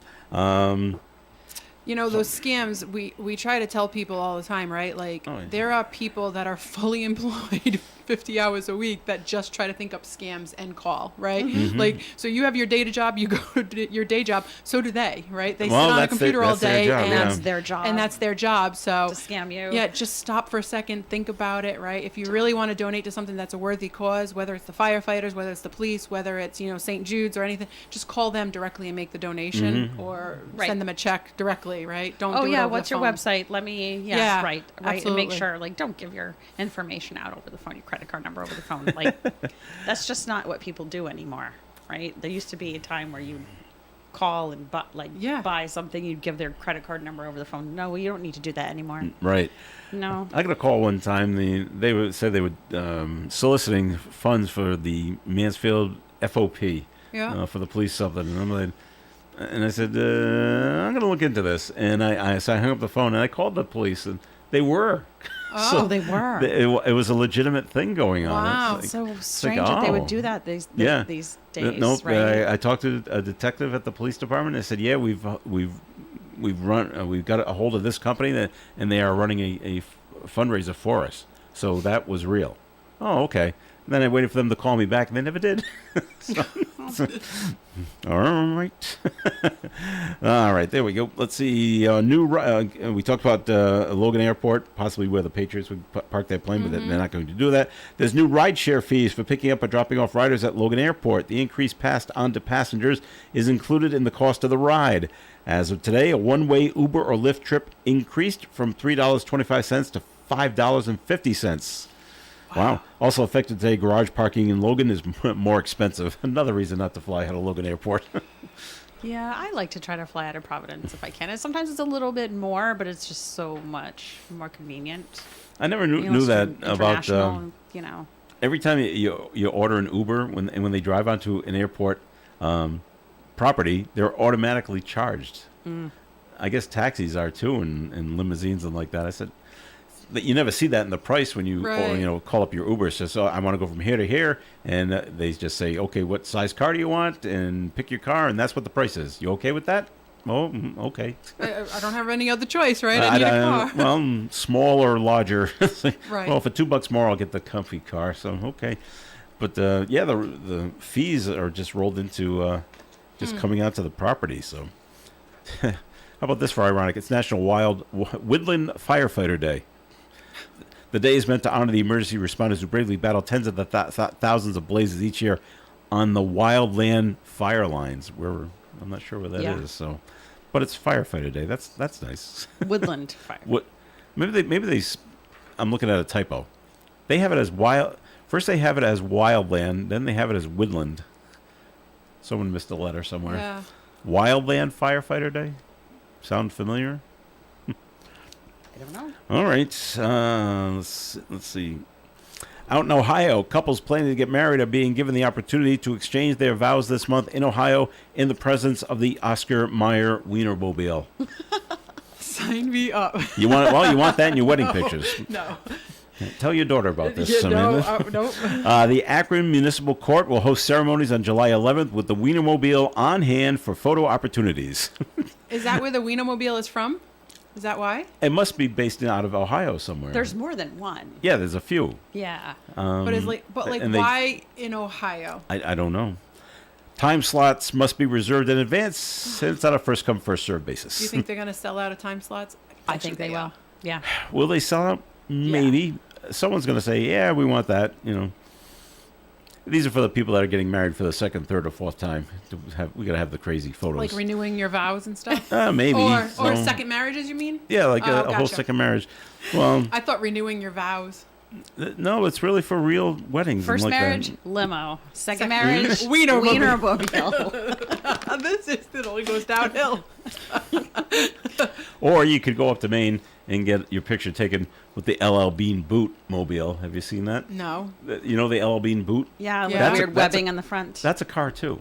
Those scams, we try to tell people all the time, right? Like, Oh, yeah. there are people that are fully employed 50 hours a week that just try to think up scams and call, right? Mm-hmm. Like, so you have your day job, you go to your day job, so do they, right? They Well, sit on a that's computer their- all that's their day job, and yeah. That's their job. and that's their job. So to scam you. yeah, just stop for a second, think about it, right? If you really want to donate to something that's a worthy cause, whether it's the firefighters, whether it's the police, whether it's, St. Jude's or anything, just call them directly and make the donation Mm-hmm. or Right. send them a check directly, right? Don't Oh do it yeah, over what's the your phone. website? Let me. Yeah, Yeah, right. And absolutely. make sure, like, don't give your information out over the phone, your credit card number over the phone. Like, that's just not what people do anymore, right? There used to be a time where you call and buy something, you'd give their credit card number over the phone. No, you don't need to do that anymore. right. No. I got a call one time. They said they were soliciting funds for the Mansfield FOP Yeah. for the police something, and I'm like, and I said I'm going to look into this, and so I hung up the phone and I called the police, and they were. Oh, they were. It was a legitimate thing going on. Wow. It's So like, strange that they oh. would do that these days, Nope. right? I talked to a detective at the police department. I said, "Yeah, we've got a hold of this company and they are running a fundraiser for us." So that was real. Oh, okay. And then I waited for them to call me back, and they never did. All right. All right, there we go. Let's see. We talked about Logan Airport, possibly where the Patriots would park their plane, but they're not going to do that. There's new rideshare fees for picking up or dropping off riders at Logan Airport. The increase passed on to passengers is included in the cost of the ride. As of today, a one-way Uber or Lyft trip increased from $3.25 to $5.50. Wow. Also effective today, garage parking in Logan is more expensive. Another reason not to fly out of Logan Airport. Yeah, I like to try to fly out of Providence if I can. And sometimes it's a little bit more, but it's just so much more convenient. I never knew it's that about international, every time you order an Uber when they drive onto an airport property, they're automatically charged. I guess taxis are too, and limousines and like that. I said that you never see that in the price when you call up your Uber. So I want to go from here to here, and they just say, okay, what size car do you want, and pick your car, and that's what the price is. You okay with that? Oh, okay. I don't have any other choice, right? I need a car. Well, small or larger. Right. Well, for $2 more, I'll get the comfy car. So okay, but the fees are just rolled into just coming out to the property. So how about this for ironic? It's National Woodland Firefighter Day. The day is meant to honor the emergency responders who bravely battle tens of thousands of blazes each year on the wildland fire lines. I'm not sure where that is. So, but it's Firefighter Day. That's nice. Woodland fire. What? Maybe they. I'm looking at a typo. They have it as wild. First they have it as wildland, then they have it as woodland. Someone missed a letter somewhere. Yeah. Wildland Firefighter Day. Sound familiar? I don't know. All right. Let's see. Out in Ohio, couples planning to get married are being given the opportunity to exchange their vows this month in Ohio in the presence of the Oscar Mayer Wienermobile. Sign me up. You want it? Well, you want that in your wedding pictures. No. Tell your daughter about this, Yeah, no, Amanda. no. The Akron Municipal Court will host ceremonies on July 11th with the Wienermobile on hand for photo opportunities. Is that where the Wienermobile is from? Is that why? It must be based out of Ohio somewhere. There's more than one. Yeah, there's a few. Yeah. But and they- why in Ohio? I don't know. Time slots must be reserved in advance since it's on a first come, first served basis. Do you think they're going to sell out of time slots? I think they will. Yeah. Will they sell out? Maybe. Someone's going to say, yeah, we want that, These are for the people that are getting married for the second, third, or fourth time. We got to have the crazy photos. Like renewing your vows and stuff? Maybe. Or So- second marriages, you mean? Yeah, like a whole gotcha. second marriage. Well, I thought renewing your vows. no, it's really for real weddings. First and like marriage, that. limo. Second marriage, Wienermobile. Wienermobile. It only goes downhill. Or you could go up to Maine and get your picture taken with the LL Bean Boot Mobile. Have you seen that? No. You know the LL Bean Boot? Yeah, with Yeah. weird webbing on the front. That's a car too.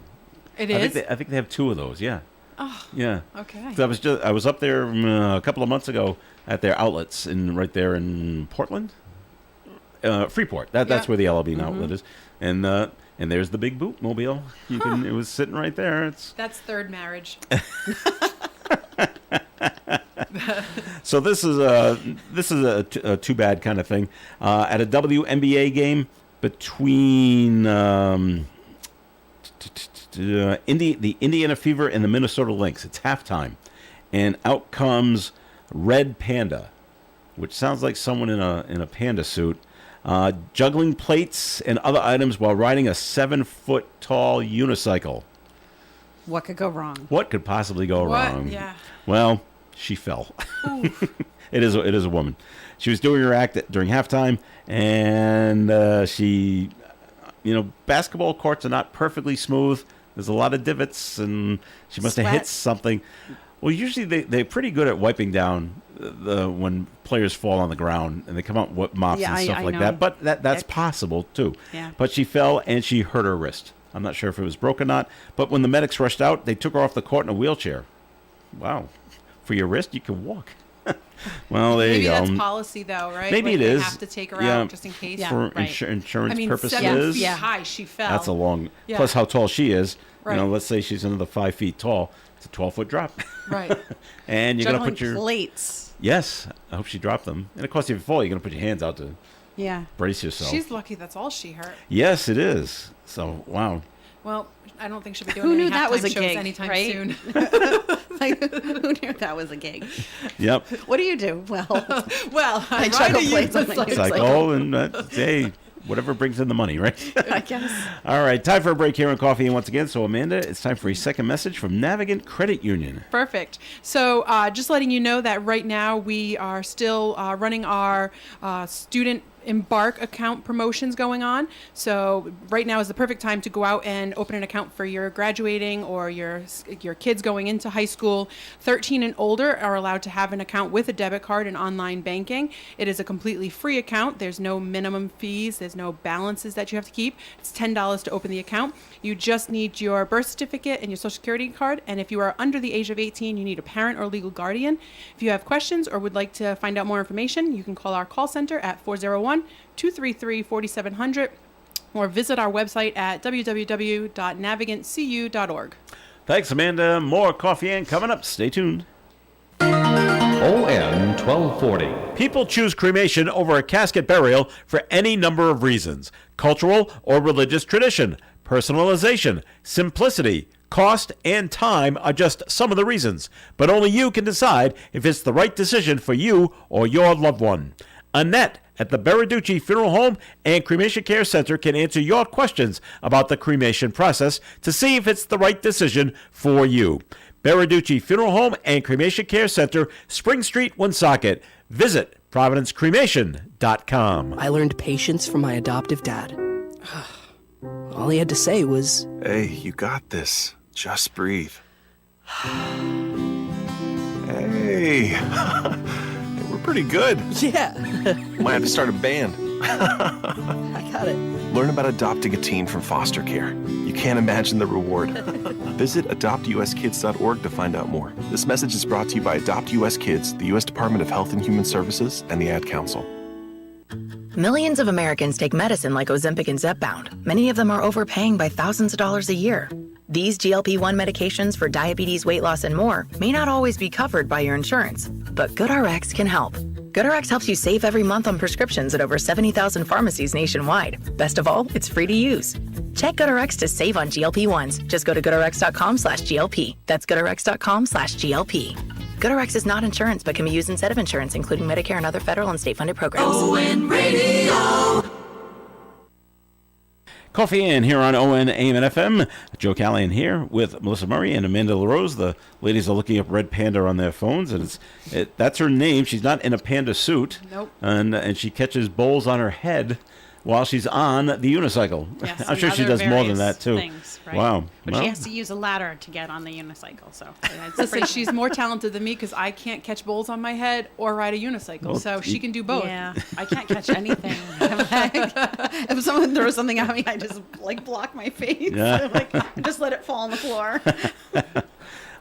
It I is? think they have two of those. Yeah. Oh, Yeah. okay. 'Cause I was up there a couple of months ago at their outlets right there in Portland, Freeport. That's Yeah. where the LL Bean outlet is, and there's the big boot mobile. It was sitting right there. That's third marriage. So this is a too bad kind of thing. At a WNBA game between the Indiana Fever and the Minnesota Lynx, it's halftime, and out comes Red Panda, which sounds like someone in a panda suit, juggling plates and other items while riding a 7-foot tall unicycle. What could go wrong? What could possibly go wrong? Yeah. Well, she fell. It is a woman. She was doing her act during halftime, and she, basketball courts are not perfectly smooth. There's a lot of divots, and she must have hit Sweat. something. Well, usually they're pretty good at wiping down when players fall on the ground, and they come out with mops Yeah, and stuff I like know. that. But that's Ick. possible too. Yeah. But she fell and she hurt her wrist. I'm not sure if it was broken or not. But when the medics rushed out, they took her off the court in a wheelchair. Wow, for your wrist, you can walk. Well, there Maybe you go. that's policy, though, right? Maybe Like it is. They have to take her Yeah. out just in case. Yeah. For right. insurance I mean, purposes. 7 feet high, she fell. That's a long. Yeah. Plus, how tall she is. Right. Let's say she's another 5 feet tall. It's a 12-foot drop. Right. And you're gonna Juggling put your plates. yes. I hope she dropped them. And of course, if you fall, you're gonna put your hands out to Yeah. brace yourself. She's lucky that's all she hurt. Yes, it is. So wow. Well, I don't think she'll be doing Who any knew that was halftime a shows gig, anytime right? soon. Like, who knew that was a gig? Yep. What do you do? Well, Well, I ride juggle a plates on my unicycle. It's like hey, whatever brings in the money, right? I guess. All right, time for a break here on Coffee. And once again, so Amanda, it's time for a second message from Navigant Credit Union. Perfect. So just letting you know that right now we are still running our student Embark account promotions going on. So right now is the perfect time to go out and open an account for your graduating or your kids going into high school. 13 and older are allowed to have an account with a debit card and online banking. It is a completely free account. There's no minimum fees. There's no balances that you have to keep. It's $10 to open the account. You just need your birth certificate and your social security card. And if you are under the age of 18, you need a parent or legal guardian. If you have questions or would like to find out more information, you can call our call center at 401-233-4700 or visit our website at www.navigantcu.org. Thanks, Amanda. More Coffee and coming up. Stay tuned. ON 1240. People choose cremation over a casket burial for any number of reasons. Cultural or religious tradition, personalization, simplicity, cost, and time are just some of the reasons. But only you can decide if it's the right decision for you or your loved one. Annette at the Beriducci Funeral Home and Cremation Care Center can answer your questions about the cremation process to see if it's the right decision for you. Beriducci Funeral Home and Cremation Care Center, Spring Street, Woonsocket. Visit ProvidenceCremation.com. I learned patience from my adoptive dad. All he had to say was, Hey, you got this. Just breathe. Hey, we're pretty good. Yeah, Might have to start a band. I got it. Learn about adopting a teen from foster care. You can't imagine the reward. Visit adoptuskids.org to find out more. This message is brought to you by Adopt US Kids, the U.S. Department of Health and Human Services, and the Ad Council. Millions of Americans take medicine like Ozempic and Zepbound. Many of them are overpaying by thousands of dollars a year. These GLP-1 medications for diabetes, weight loss, and more may not always be covered by your insurance, but GoodRx can help. GoodRx helps you save every month on prescriptions at over 70,000 pharmacies nationwide. Best of all, it's free to use. Check GoodRx to save on GLP-1s. Just go to goodrx.com/GLP. That's goodrx.com/GLP. GoodRx is not insurance, but can be used instead of insurance, including Medicare and other federal and state-funded programs. ON Radio. Coffee In here on ON AM and FM. Joe Callahan here with Melissa Murray and Amanda LaRose. The ladies are looking up Red Panda on their phones, and that's her name. She's not in a panda suit. Nope. And she catches bowls on her head while she's on the unicycle. Yes, I'm sure she does more than that, too. Things, right? Wow. But Well, she has to use a ladder to get on the unicycle, so it's Listen, she's more talented than me because I can't catch bowls on my head or ride a unicycle, Well, so she can do both. Yeah, I can't catch anything. If someone throws something at me, I just block my face. Yeah. I just let it fall on the floor.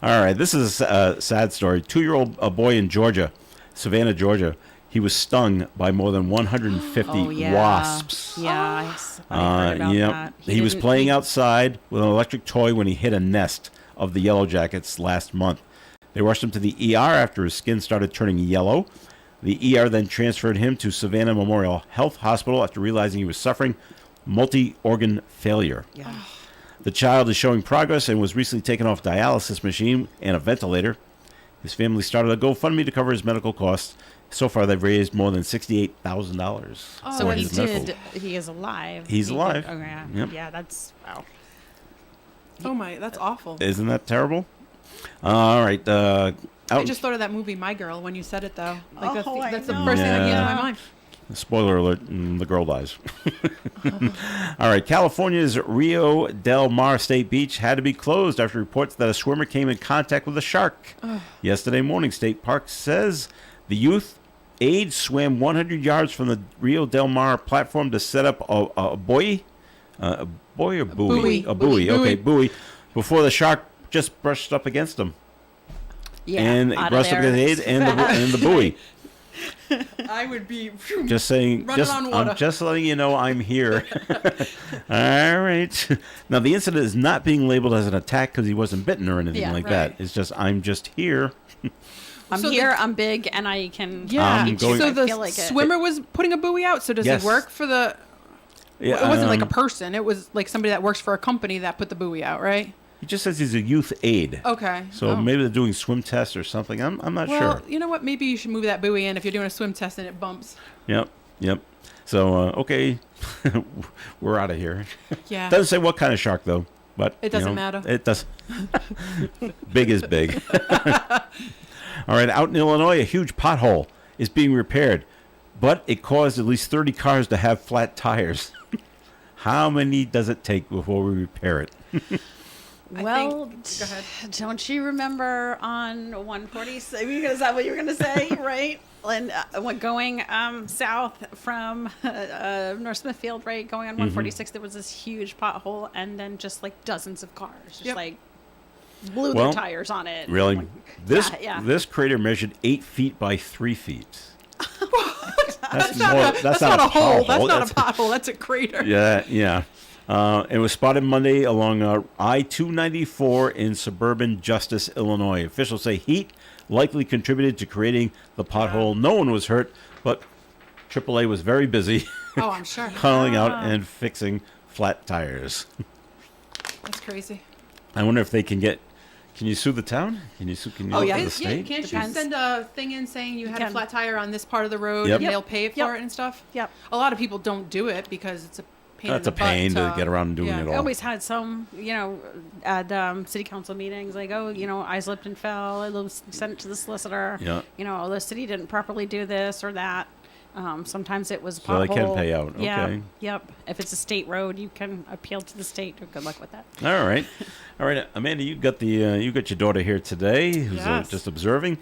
all right, this is a sad story. 2-year-old boy in Georgia, Savannah, Georgia. He was stung by more than 150 wasps. Yeah, I heard about that. He was playing outside with an electric toy when he hit a nest of the yellow jackets last month. They rushed him to the ER after his skin started turning yellow. The ER then transferred him to Savannah Memorial Health Hospital after realizing he was suffering multi-organ failure. Yeah. The child is showing progress and was recently taken off dialysis machine and a ventilator. His family started a GoFundMe to cover his medical costs. So far, they've raised more than $68,000. So for what he his medical. did, he is alive. He's alive. Oh, yeah. Yep. Yeah, that's, wow. Oh my, that's awful. Isn't that terrible? All right. I just thought of that movie My Girl when you said it though. Like that's the know. first thing that came to my Yeah. mind. Spoiler alert, the girl dies. All right, California's Rio Del Mar State Beach had to be closed after reports that a swimmer came in contact with a shark. Yesterday morning, State Park says the youth aide swam 100 yards from the Rio Del Mar platform to set up a buoy? A buoy or buoy? Buoy. A buoy, okay, buoy, before the shark just brushed up against them. Yeah, And out of brushed up there. against the aid and the buoy. I would be Just saying, running on water. I'm just letting you know I'm here. All right. Now, the incident is not being labeled as an attack because he wasn't bitten or anything Yeah, like right. that. It's just, I'm just here. I'm So here, the- I'm big, and I can Yeah. I'm going- So I the feel like it. swimmer was putting a buoy out. So does Yes. it work for the? Yeah, It wasn't like a person. It was like somebody that works for a company that put the buoy out, right? He just says he's a youth aide. Okay. So Oh. maybe they're doing swim tests or something. I'm not Well, sure. you know what? Maybe you should move that buoy in if you're doing a swim test and it bumps. Yep. So, okay. We're out of here. Yeah. Doesn't say what kind of shark, though. But It doesn't matter. It does. Big is big. All right, out in Illinois, a huge pothole is being repaired, but it caused at least 30 cars to have flat tires. How many does it take before we repair it? Well, Go ahead. don't you remember on 146? Is that what you were going to say, right? And when going south from North Smithfield, right, going on 146, there was this huge pothole, and then just like dozens of cars, just Yep. like blew Well, their tires on it. Really? Like, yeah. This crater measured 8 feet by 3 feet. That's not a hole. That's not a pothole. That's a crater. Yeah. It was spotted Monday along I-294 in suburban Justice, Illinois. Officials say heat likely contributed to creating the pothole. No one was hurt, but AAA was very busy Oh, I'm sure. calling out and fixing flat tires. That's crazy. I wonder if they can you sue the town? Can you Oh yeah, the yeah. state? Can't you Depends. send a thing in saying you had a can. flat tire on this part of the road Yep. and they'll pay Yep. for it and stuff? Yep. A lot of people don't do it because it's a pain. That's in a the butt pain to get around doing yeah. it I all. always had some, at city council meetings, like, I slipped and fell. I sent it to the solicitor. Yeah. The city didn't properly do this or that. Sometimes it was So they can pothole. pay out, Yeah. okay. Yep. If it's a state road, you can appeal to the state. Good luck with that. All right. All right, Amanda, you got your daughter here today who's Yes. just observing.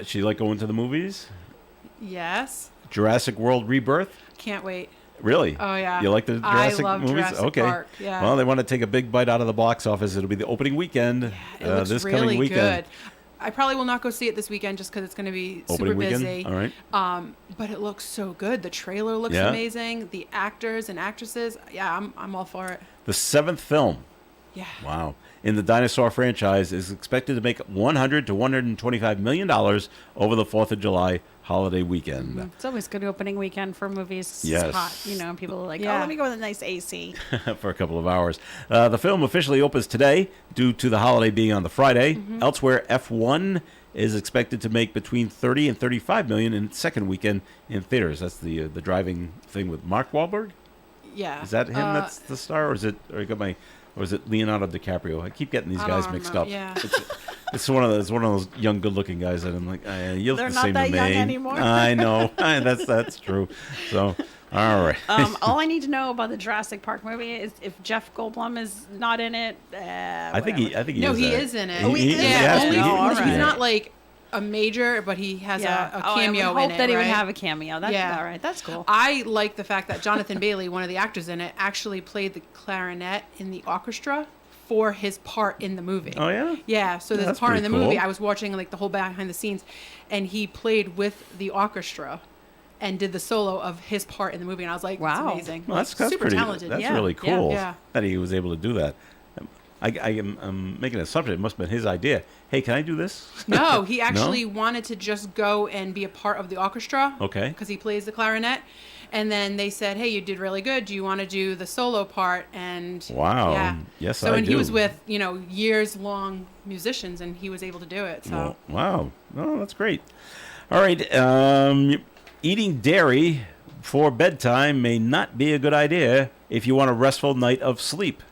She like going to the movies? Yes. Jurassic World Rebirth? Can't wait. Really? Oh, yeah. You like the Jurassic I love movies? Jurassic Okay. Park, yeah. Well, they want to take a big bite out of the box office. It'll be the opening weekend It looks this really coming weekend. good. I probably will not go see it this weekend just because it's going to be super Opening weekend? busy. All right. But it looks so good. The trailer looks Yeah. amazing. The actors and actresses, yeah, I'm all for it. The seventh film. Yeah. Wow. In the dinosaur franchise is expected to make $100 to $125 million over the 4th of July holiday weekend. It's always good opening weekend for movies. Yes. It's hot. You know, people are like, Yeah. oh, let me go with a nice AC. For a couple of hours. The film officially opens today due to the holiday being on the Friday. Elsewhere, F1 is expected to make between 30 and 35 million in its second weekend in theaters. That's the driving thing with Mark Wahlberg. Yeah. Is that him? That's the star, or is it? Or is it Leonardo DiCaprio? I keep getting these I guys don't mixed know, up. yeah. It's one of those young, good-looking guys that I'm like, you look They're the not same that to me. young anymore. I know. That's true. So, all right. All I need to know about the Jurassic Park movie is if Jeff Goldblum is not in it. I think he No, is. he is in it. Oh, he is? Yeah, has to only be. all he's right. not like a major, but he has a I would cameo hope in it. that he would right? have a cameo. That's Yeah. all right. That's cool. I like the fact that Jonathan Bailey, one of the actors in it, actually played the clarinet in the orchestra for his part in the movie. Oh, yeah? Yeah, so there's That's a part in the pretty movie. cool. I was watching like the whole behind the scenes, and he played with the orchestra and did the solo of his part in the movie, and I was like, Wow. that's amazing. Well, that's Like, super pretty, talented. That's yeah. really cool Yeah. that he was able to do that. I'm making an assumption. It must have been his idea. Hey, can I do this? No, he actually wanted to just go and be a part of the orchestra. Okay. Because he plays the clarinet. And then they said, hey, you did really good. Do you want to do the solo part? And Wow. yeah. Yes, so, I and he do. was with, years-long musicians, and he was able to do it. So, Wow. Oh, that's great. All right. Eating dairy before bedtime may not be a good idea if you want a restful night of sleep.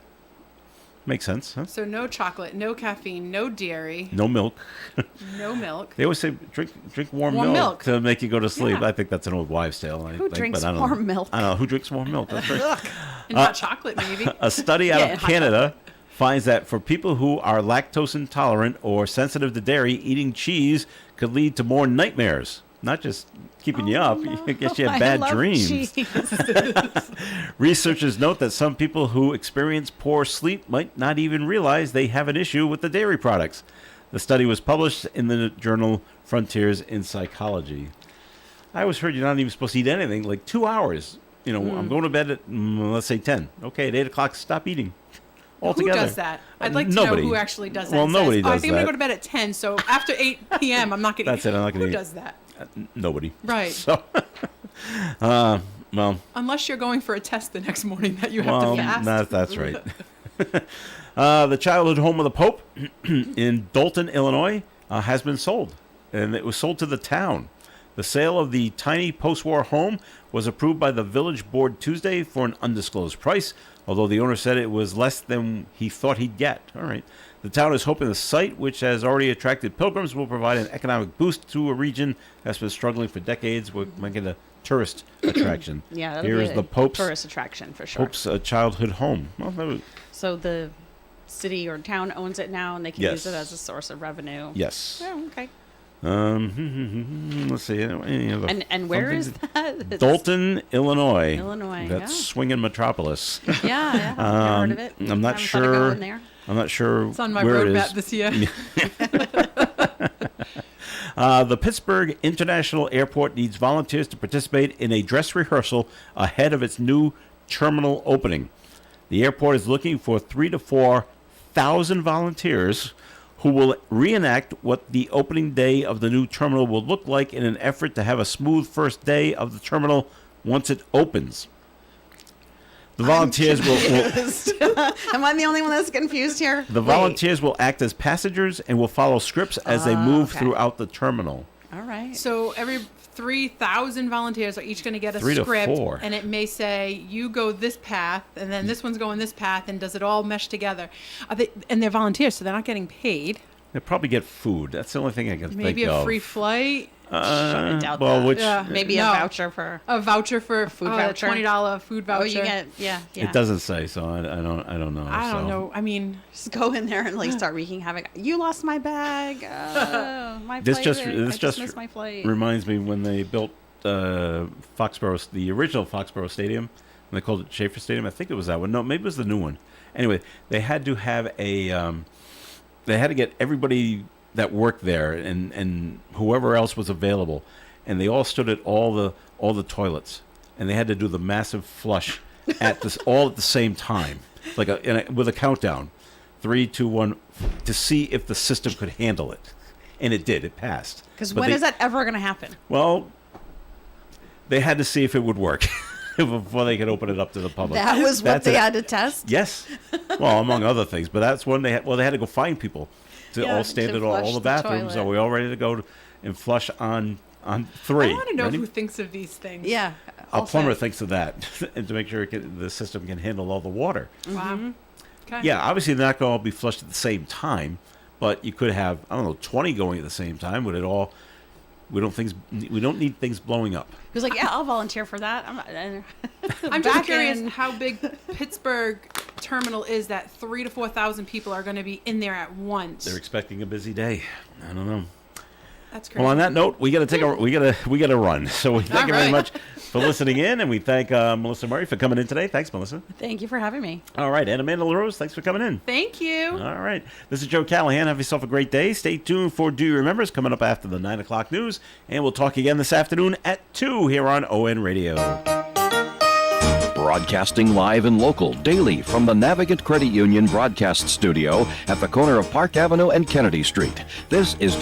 Makes sense, huh? so no chocolate, no caffeine, no dairy, No milk. no milk. They always say drink warm Warm milk milk. to make you go to sleep. Yeah. I think that's an old wives' tale. Who drinks warm milk? I don't know. Who drinks warm milk? That's right. And hot chocolate, maybe. A study out Yeah, of and hot Canada finds that for people who are lactose intolerant or sensitive to dairy, eating cheese could lead to more nightmares. Not just keeping you up, I guess you have I bad love dreams. cheese. Researchers note that some people who experience poor sleep might not even realize they have an issue with the dairy products. The study was published in the journal Frontiers in Psychology. I always heard you're not even supposed to eat anything, like 2 hours. I'm going to bed at, let's say 10. Okay, at 8 o'clock, stop eating. Altogether. Who does that? I'd like to Nobody. know who actually does that. Well, and nobody says, I does think I'm that. going to go to bed at 10, so after 8 p.m., I'm not going to That's it, I'm not gonna Who eat. does that? Nobody. Right. So, well, Unless you're going for a test the next morning that you have to fast. that's right. The childhood home of the Pope in Dalton, Illinois, has been sold, and it was sold to the town. The sale of the tiny post-war home was approved by the village board Tuesday for an undisclosed price, although the owner said it was less than he thought he'd get. All right. The town is hoping the site, which has already attracted pilgrims, will provide an economic boost to a region that's been struggling for decades with making a tourist attraction. Yeah, that'll Here be is a the Pope's tourist attraction for sure. Pope's childhood home. Well, that was, So the city or town owns it now, and they can Yes. use it as a source of revenue. yes. Oh, okay. Let's see. Any other And where fun is things? that? It's- Dalton, Illinois. Illinois, That yeah. swinging metropolis. Yeah, yeah. I've heard of it. I'm not Haven't thought of sure. going there. I'm not sure It's on my where road it map is. this year. The Pittsburgh International Airport needs volunteers to participate in a dress rehearsal ahead of its new terminal opening. The airport is looking for 3,000 to 4,000 volunteers who will reenact what the opening day of the new terminal will look like in an effort to have a smooth first day of the terminal once it opens. The volunteers will Am I the only one that's confused here? the volunteers will act as passengers and will follow scripts as they move okay. throughout the terminal. All right. So every 3,000 volunteers are each going to get a 3 to script, 4. and it may say you go this path, and then this one's going this path, and does it all mesh together? And they're volunteers, so they're not getting paid. They'll probably get food. That's the only thing I can Maybe think of. a free flight. I doubt well, that. which Maybe No. a voucher for A voucher for food voucher. $20 food voucher. Oh, you get yeah. it doesn't say, so I don't know. I don't so. know. I mean, Just go in there and like start wreaking havoc. You lost my bag. My This flight. just I this just missed my flight. reminds me when they built Foxborough, the original Foxborough Stadium, and they called it Schaefer Stadium. I think it was that one. No, maybe it was the new one. Anyway, they had to have they had to get everybody that worked there and whoever else was available, and they all stood at all the toilets, and they had to do the massive flush at this all at the same time, like with a countdown, 3, 2, 1, to see if the system could handle it, and it did. It passed. Because But when they- is that ever going to happen? Well, they had to see if it would work before they could open it up to the public. That was what That's they it. had to test. Yes. Well, among other things, but that's when they had. Well, they had to go find people to Yeah, all stand to at all flush the the bathrooms. toilet. Are we all ready to go and flush on 3? I want to know Ready? who thinks of these things. Yeah. A all plumber set. thinks of that, and to make sure the system can handle all the water. Wow. Okay. Yeah, obviously they're not going to all be flushed at the same time, but you could have 20 going at the same time. Would it all? We don't need things blowing up. He was like, "Yeah, I'll volunteer for that." I'm just Back curious in. how big Pittsburgh terminal is that 3,000 to 4,000 people are going to be in there at once. They're expecting a busy day. I don't know. That's crazy. Well, on that note, we got to run. So we thank you very right. much for listening in, and we thank Melissa Murray for coming in today. Thanks, Melissa. Thank you for having me. All right, and Amanda LaRose, thanks for coming in. Thank you. All right, this is Joe Callahan. Have yourself a great day. Stay tuned for Do You Remember? It's coming up after the 9 o'clock news, and we'll talk again this afternoon at 2 here on ON Radio. Broadcasting live and local daily from the Navigant Credit Union broadcast studio at the corner of Park Avenue and Kennedy Street. This is